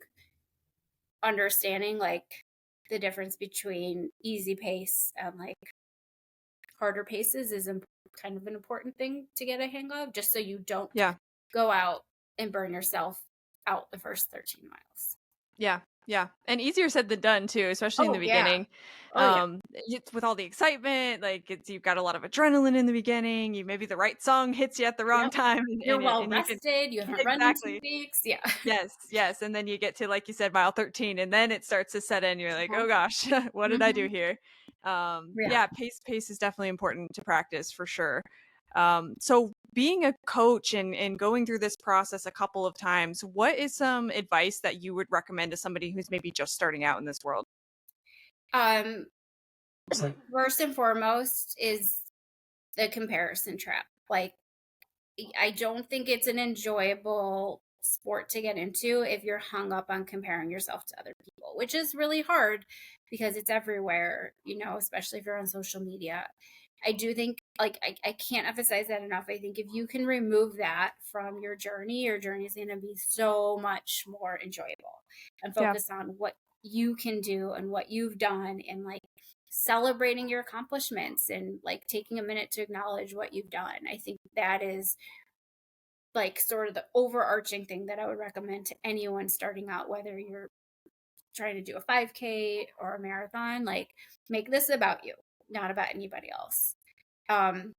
understanding like the difference between easy pace and like harder paces is kind of an important thing to get a hang of, just so you don't Yeah. go out and burn yourself out the first 13 miles. Yeah. Yeah. And easier said than done too, especially in the Oh yeah. beginning. Oh yeah. It's with all the excitement, like you've got a lot of adrenaline in the beginning. You maybe the right song hits you at the wrong Yep. time, You're well and you can rested. You haven't run in 2 exactly. weeks. Yeah. Yes, yes, and then you get to, like you said, mile 13, and then it starts to set in. You're like, Uh-huh. "Oh gosh, what did I do Mm-hmm. here?" Yeah. Yeah, pace is definitely important to practice for sure. So being a coach and going through this process a couple of times, what is some advice that you would recommend to somebody who's maybe just starting out in this world? Um, First and foremost is the comparison trap. Like, I don't think it's an enjoyable sport to get into if you're hung up on comparing yourself to other people, which is really hard because it's everywhere, especially if you're on social media. I do think, like, I can't emphasize that enough. I think if you can remove that from your journey is going to be so much more enjoyable, and Yeah, focus on what you can do and what you've done, and like celebrating your accomplishments and like taking a minute to acknowledge what you've done. I think that is like sort of the overarching thing that I would recommend to anyone starting out, whether you're trying to do a 5K or a marathon. Like, make this about you. not about anybody else. Um,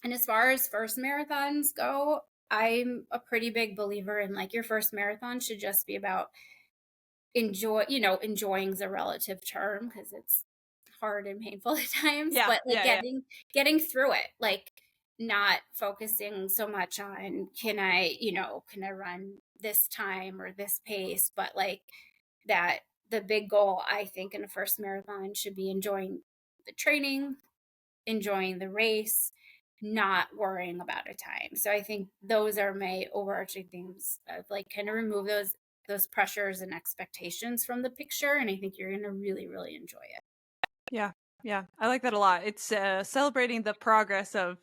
and as far as first marathons go, I'm a pretty big believer in like your first marathon should just be about enjoying's a relative term because it's hard and painful at times, Yeah, but like yeah, yeah, getting through it, like not focusing so much on can I run this time or this pace, but like that the big goal I think in a first marathon should be enjoying the training, enjoying the race, not worrying about a time. So I think those are my overarching themes of like kind of remove those pressures and expectations from the picture, and I think you're going to really really enjoy it. yeah, yeah. I like that a lot. It's celebrating the progress of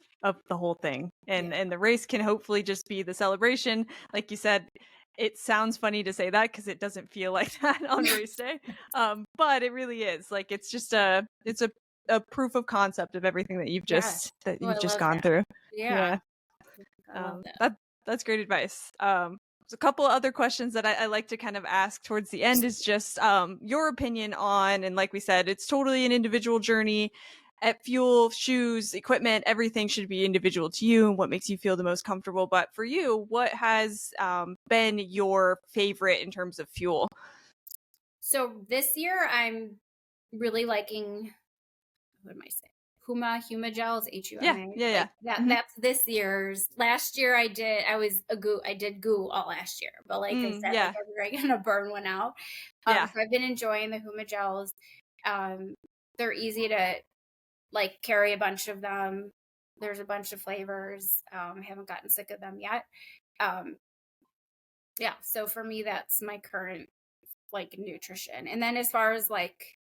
the whole thing, Yeah. and the race can hopefully just be the celebration. Like you said, it sounds funny to say that because it doesn't feel like that on race day, but it really is. Like it's just a proof of concept of everything that Yes. Oh, I you've just love gone that. through. Yeah. Yeah. I love that. That's great advice. There's a couple other questions that I like to kind of ask towards the end is just your opinion on, and like we said, it's totally an individual journey. At fuel, shoes, equipment, everything should be individual to you and what makes you feel the most comfortable. But for you, what has been your favorite in terms of fuel? So this year I'm really liking, what am I saying? Huma gels, Yeah, HUMA. yeah, yeah. Like that Hmm. that's this year's. Last year I did goo all last year. But like I said, like Yeah, I'm gonna burn one out. yeah, So I've been enjoying the Huma gels. Um they're easy to like carry a bunch of them. There's a bunch of flavors. I haven't gotten sick of them yet. Um yeah, so for me that's my current like nutrition. And then as far as like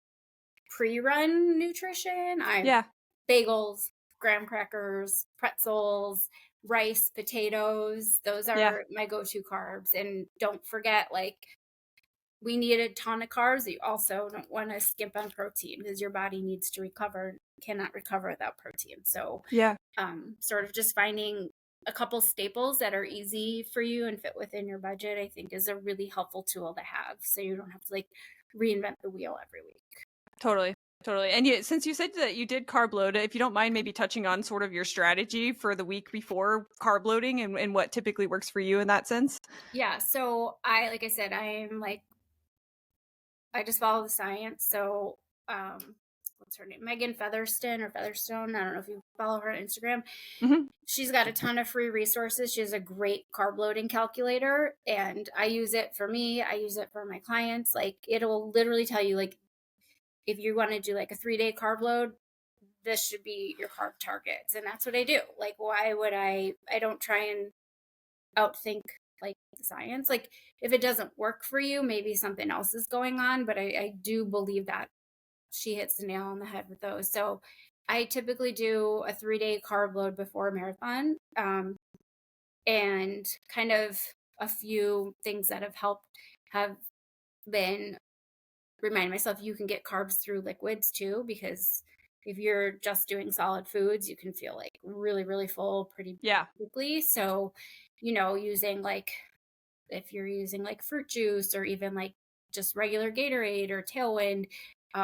pre-run nutrition, I yeah, bagels, graham crackers, pretzels, rice, potatoes. Those yeah, are my go-to carbs. And don't forget, like, we need a ton of carbs. You also don't want to skimp on protein because your body needs to recover, cannot recover without protein. So, yeah. sort of just finding a couple staples that are easy for you and fit within your budget, I think is a really helpful tool to have. So you don't have to like reinvent the wheel every week. Totally. Totally. And since you said that you did carb load, if you don't mind maybe touching on sort of your strategy for the week before carb loading and what typically works for you in that sense. Yeah. So like I said, I just follow the science. So, what's her name? Megan Featherston or Featherstone. I don't know if you follow her on Instagram. Hmm. She's got a ton of free resources. She has a great carb loading calculator, and I use it for me. I use it for my clients. Like, it'll literally tell you, like, if you want to do like a 3-day carb load, this should be your carb targets. And that's what I do. Like, why would I don't try and outthink like the science. Like if it doesn't work for you, maybe something else is going on. But I do believe that she hits the nail on the head with those. So I typically do a 3-day carb load before a marathon, and kind of a few things that have helped have been remind myself you can get carbs through liquids too, because if you're just doing solid foods, you can feel like really, really full pretty Yeah. quickly. So, using like if you're using like fruit juice or even like just regular Gatorade or Tailwind,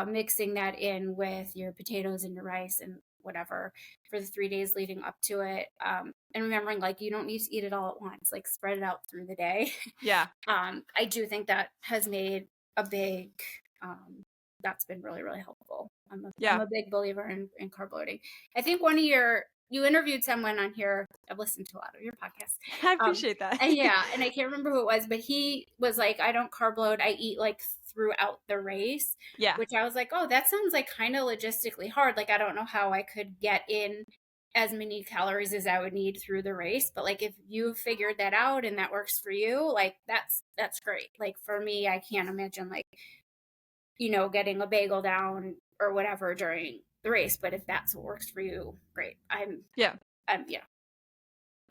mixing that in with your potatoes and your rice and whatever for the 3 days leading up to it. And remembering like you don't need to eat it all at once, like spread it out through the day. Yeah. I do think that has made a big, um, that's been really, really helpful. I'm Yeah. a big believer in carb loading. I think you interviewed someone on here. I've listened to a lot of your podcasts. I Um, appreciate that. and yeah, and I can't remember who it was, but he was like, I don't carb load. I eat like throughout the race, Yeah. which I was like, oh, that sounds like kind of logistically hard. Like, I don't know how I could get in as many calories as I would need through the race. But like if you figured that out and that works for you, like that's great. Like for me, I can't imagine like, getting a bagel down or whatever during the race. But if that's what works for you, great. Yeah. Yeah.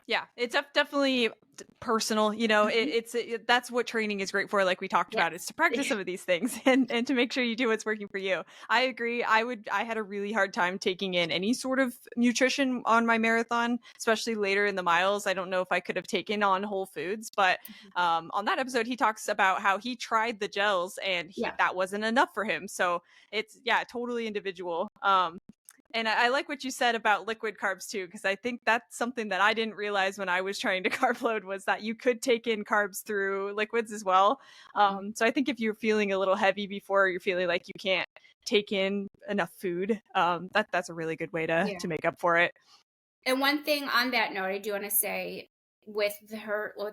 Yeah, it's definitely personal. Mhm. That's what training is great for. Like we talked about, is Yes. to practice some of these things and to make sure you do what's working for you. I agree. I had a really hard time taking in any sort of nutrition on my marathon, especially later in the miles. I don't know if I could have taken on whole foods, but on that episode, he talks about how he tried the gels and Yeah. that wasn't enough for him. So it's totally individual. And I like what you said about liquid carbs too, because I think that's something that I didn't realize when I was trying to carb load was that you could take in carbs through liquids as well. So I think if you're feeling a little heavy before, you're feeling like you can't take in enough food, that's a really good way to Yeah. make up for it. And one thing on that note, I do want to say with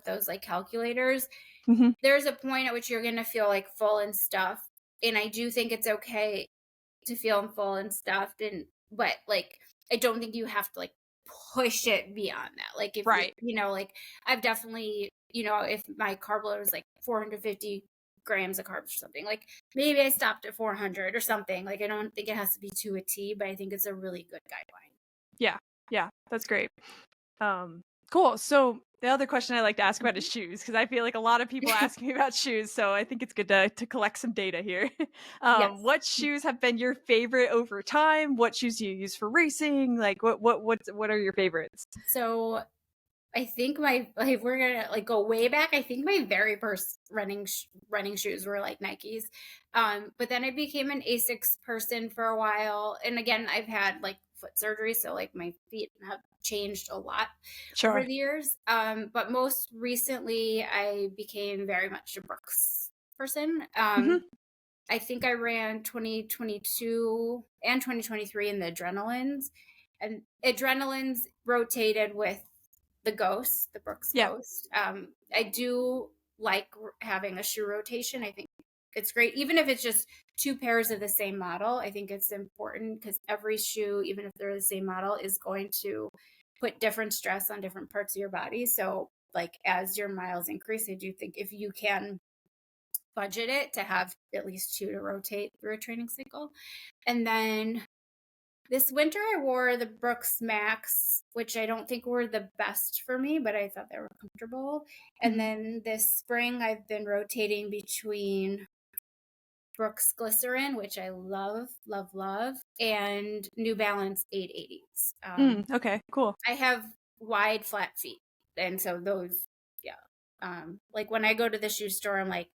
those like calculators, Hmm. there's a point at which you're going to feel like full and stuffed. And I do think it's okay to feel full and stuffed. But like, I don't think you have to like push it beyond that. Like, if you're, Right. like, I've definitely, if my carb load was like 450 grams of carbs or something, like maybe I stopped at 400 or something. Like, I don't think it has to be to a T, but I think it's a really good guideline. Yeah. Yeah. That's great. Cool. So the other question I like to ask about is Mhm. shoes, because I feel like a lot of people ask me about shoes. So I think it's good to collect some data here. Yes. What shoes have been your favorite over time? What shoes do you use for racing? Like what are your favorites? So I think if we're gonna like go way back, I think my very first running shoes were like Nikes. But then I became an Asics person for a while, and again, I've had like foot surgery, so like my feet have changed a lot over Sure. the years. But most recently, I became very much a Brooks person. Hmm. I think I ran 2022 and 2023 in the Adrenalines, and Adrenalines rotated with the Brooks Yeah. Ghost. I do like having a shoe rotation. I think it's great, even if it's just two pairs of the same model. I think it's important because every shoe, even if they're the same model, is going to put different stress on different parts of your body. So, like, as your miles increase, I do think if you can budget it to have at least two to rotate through a training cycle. And then this winter, I wore the Brooks Max, which I don't think were the best for me, but I thought they were comfortable. And Hmm. then this spring, I've been rotating between Brooks Glycerin, which I love, love, love, and New Balance 880s. Okay. Cool. I have wide, flat feet. And so those, yeah. Like when I go to the shoe store, I'm like,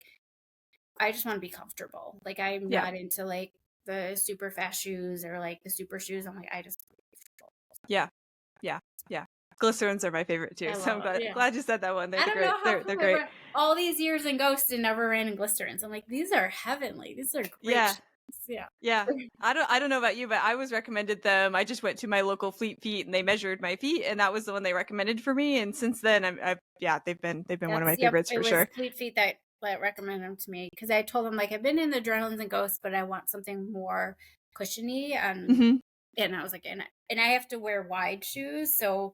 I just want to be comfortable. Like, I'm Yeah. not into like the super fast shoes or like the super shoes. I'm like, I just want to be comfortable. Yeah. Yeah. Yeah. Glycerins are my favorite too. I So I'm love it. glad Yeah. you said that one. I don't know how They're come I great. run all these years in Ghost and never ran in Glycerins. I'm like, these are heavenly. These are great Yeah. shoes. Yeah. Yeah. I don't know about you, but I was recommended them. I just went to my local Fleet Feet and they measured my feet and that was the one they recommended for me. And since then I've yeah, they've been one of my Yep. favorites It for was sure. Fleet Feet that recommended them to me because I told them, like, I've been in the Adrenalines and Ghosts, but I want something more cushiony. Hmm. And I was like, and I have to wear wide shoes. So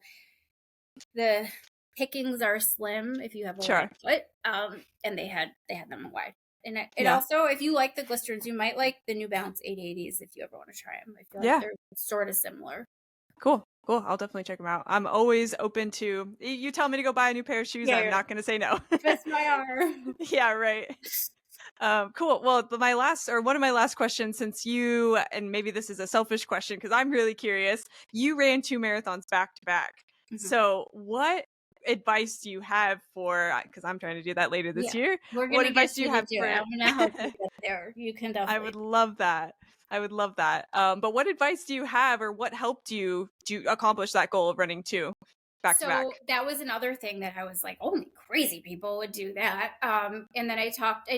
the pickings are slim if you have a wide Sure. foot. And they had them wide. And it Yeah. also, if you like the Glycerins, you might like the New Balance 880s if you ever want to try them. I feel like Yeah. they're sort of similar. Cool. Cool. I'll definitely check them out. I'm always open to you tell me to go buy a new pair of shoes, Yeah, I'm you're not going to say no. like, twist my arm. Yeah, right. Cool. Well, my last or one of my last questions, since you and maybe this is a selfish question because I'm really curious. You ran 2 marathons back to back. Mhm. So, what advice do you have for? Because I'm trying to do that later this Yeah, year. we're What gonna advice get do you you to have do it. for? I'm gonna help you get there. You can I definitely. would love that. I would love that. But what advice do you have, or what helped you to accomplish that goal of running 2 back to back? So that was another thing that I was like, only crazy people would do that. And then I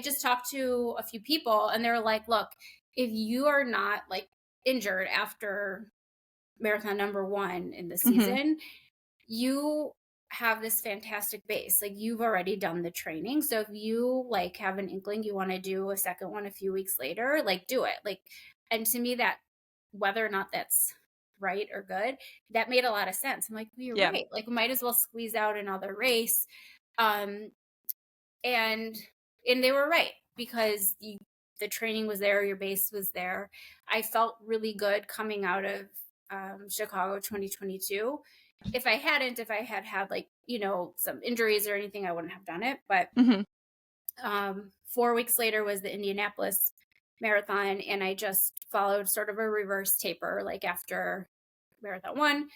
just talked to a few people and they're like, look, if you are not like injured after marathon number one in the Hmm. season, you have this fantastic base. Like, you've already done the training. So if you like have an inkling you want to do a second one a few weeks later, like, do it. Like, and to me, that whether or not that's right or good, that made a lot of sense. I'm like, well, you're Yeah. right. Like, we might as well squeeze out another race. Um, and they were right because the training was there, your base was there. I felt really good coming out of Chicago 2022. If I had like, some injuries or anything, I wouldn't have done it. But Hmm. 4 weeks later was the Indianapolis marathon, and I just followed sort of a reverse taper. Like, after marathon one,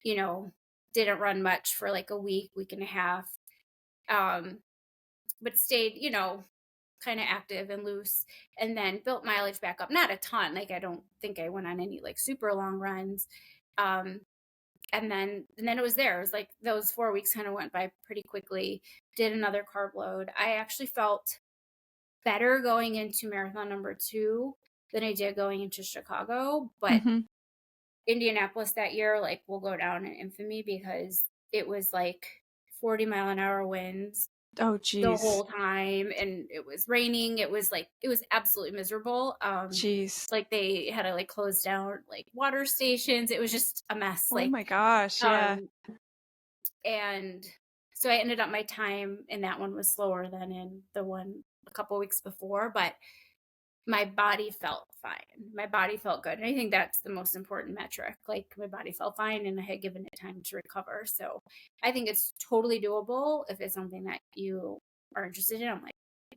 didn't run much for like a week and a half. But stayed, kind of active and loose, and then built mileage back up. Not a ton. Like I don't think I went on any like super long runs. Um, and then it was there. It was like those 4 weeks kind of went by pretty quickly. Did another carb load. I actually felt better going into marathon number 2 than I did going into Chicago. But Mm-hmm. Indianapolis that year, like, will go down in infamy because it was like 40-mile-an-hour winds Oh, the geez. whole time, and it was raining. It was absolutely miserable. Jeez. Like they had to like close down like water stations. It was just a mess. Oh my gosh. Yeah. Um, and so I ended up, my time in that one was slower than in the one a couple weeks before, but my body felt fine. My body felt good. And I think that's the most important metric. Like my body felt fine and I had given it time to recover. So I think it's totally doable if it's something that you are interested in. I'm like,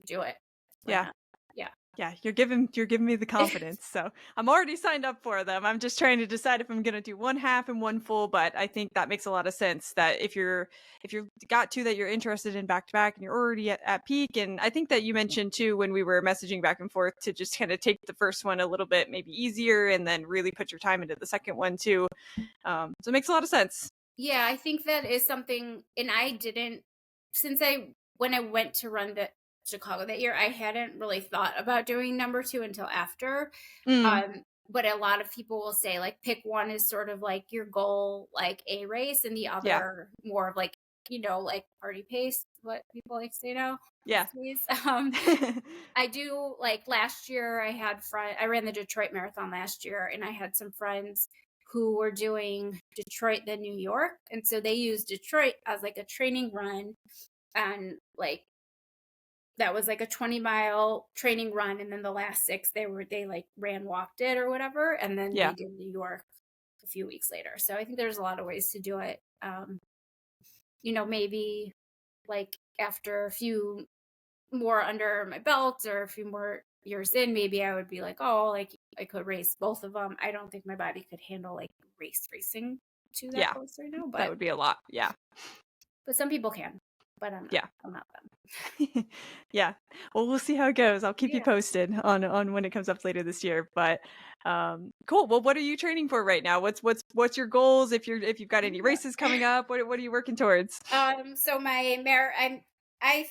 do it. Why Yeah. not? Yeah. Yeah, you're giving me the confidence. So I'm already signed up for them. I'm just trying to decide if I'm gonna do one half and one full, but I think that makes a lot of sense that if you're got two that you're interested in back to back and you're already at peak. And I think that you mentioned too when we were messaging back and forth to just kind of take the first one a little bit maybe easier and then really put your time into the second one too. So it makes a lot of sense. Yeah, I think that is something, and I didn't, when I went to run the Chicago that year, I hadn't really thought about doing number 2 until after. Mm, But a lot of people will say like pick one is sort of like your goal, like a race, and the yeah. other more of like, like party pace, what people like to say now Yeah. these days. I do, like last year I ran the Detroit Marathon last year, and I had some friends who were doing Detroit then New York, and so they used Detroit as like a training run, and like that was like a 20-mile training run, and then the last 6 they like walked it or whatever, and then they Yeah. did New York a few weeks later. So I think there's a lot of ways to do it. Maybe like after a few more under my belt or a few more years in, maybe I would be like, oh, like I could race both of them. I don't think my body could handle like racing to that Yeah. close right now, That but would be a lot. Yeah. some people can, but Yeah. I'm not them. Yeah. Well, we'll see how it goes. I'll keep you Yeah. posted on when it comes up later this year. But cool. Well, what are you training for right now? What's your goals? If you've got any races coming up, what are you working towards? So I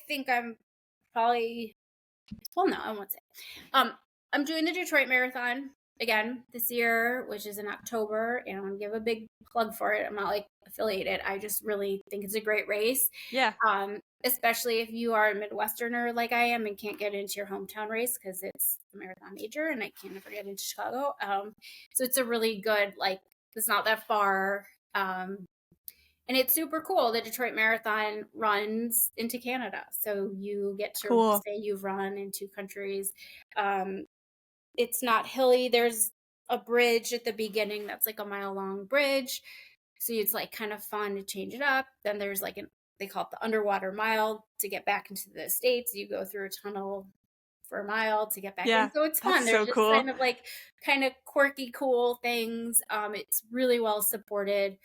think I'm probably, well, no, I won't say. I'm doing the Detroit Marathon again this year, which is in October, and I'm gonna give a big plug for it. I'm not like affiliated. I just really think it's a great race. Yeah. Especially if you are a Midwesterner like I am and can't get into your hometown race because it's the marathon major and I can't ever get into Chicago. So it's a really good, like, it's not that far. And it's super cool. The Detroit Marathon runs into Canada. So you get to Cool. say you've run in 2 countries. It's not hilly. There's a bridge at the beginning that's like a mile-long bridge. So it's like kind of fun to change it up. Then there's like they call it the underwater mile to get back into the States. You go through a tunnel for a mile to get back Yeah. in. So it's fun. That's There's so just cool. kind of quirky, cool things. It's really well supported,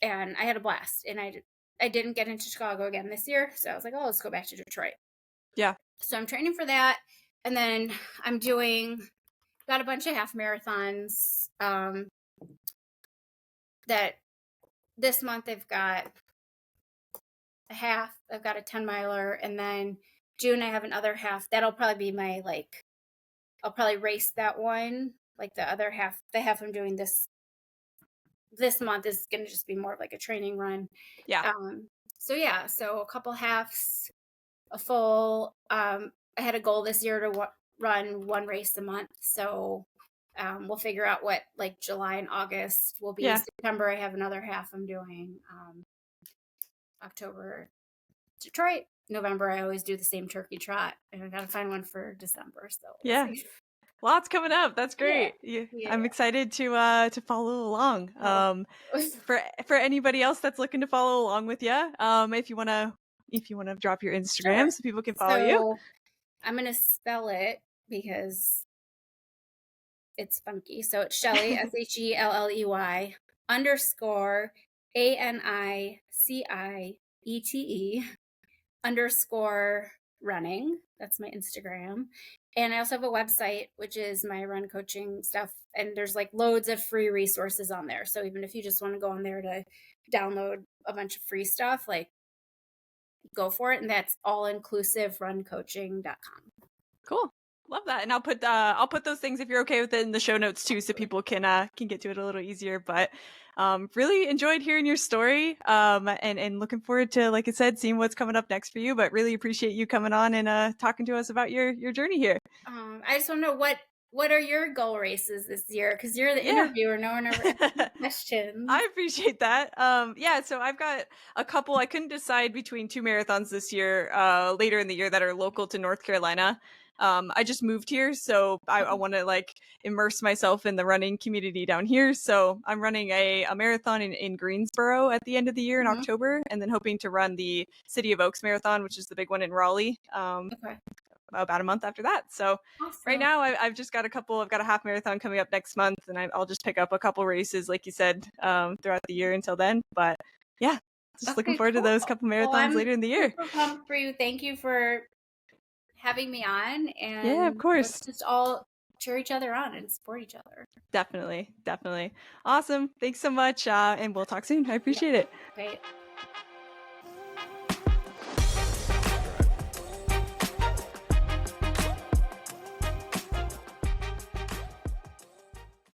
and I had a blast. And I didn't get into Chicago again this year, so I was like, oh, let's go back to Detroit. Yeah. So I'm training for that, and then I'm got a bunch of half marathons. That this month I've got a half. I've got a 10-miler, and then June I have another half. That'll probably be my like. I'll probably race that one. Like the other half, the half I'm doing this month is going to just be more of like a training run. Yeah. So a couple halves, a full. I had a goal this year to run one race a month. So we'll figure out what like July and August will be. Yeah. September I have another half I'm doing. October Detroit. November I always do the same turkey trot, and I gotta find one for December. So Yeah. Lots coming up. That's great. Yeah. I'm excited to follow along. Oh. For anybody else that's looking to follow along with you, if you wanna drop your Instagram Sure. so people can follow you. So I'm gonna spell it because it's funky. So it's Shelley, SHELLEY _ ANICIETE _ running. That's my Instagram. And I also have a website, which is my run coaching stuff. And there's like loads of free resources on there. So even if you just want to go on there to download a bunch of free stuff, like go for it. And that's allinclusiveruncoaching.com. Cool. Love that. And I'll put those things, if you're okay with it, in the show notes too, so people can get to it a little easier. But really enjoyed hearing your story. And looking forward to, like I said, seeing what's coming up next for you. But really appreciate you coming on and talking to us about your journey here. I just want to know what are your goal races this year? Because you're the Yeah. interviewer. No one ever asks me questions. I appreciate that. Yeah, so I've got a couple. I couldn't decide between 2 marathons this year, later in the year, that are local to North Carolina. I just moved here, so I want to like immerse myself in the running community down here. So I'm running a marathon in Greensboro at the end of the year in Mhm. October, and then hoping to run the City of Oaks Marathon, which is the big one in Raleigh, Okay. about a month after that. So right Awesome. now I've just got I've got a half marathon coming up next month, and I'll just pick up a couple races, like you said, throughout the year until then. But yeah, just looking Okay, forward to cool. those couple Well, marathons I'm later in the year. super pumped for you. Thank you for having me on, Yeah, of and course. let's just all cheer each other on and support each other. Definitely. Awesome. Thanks so much. And we'll talk soon. I Yeah. appreciate it. Okay.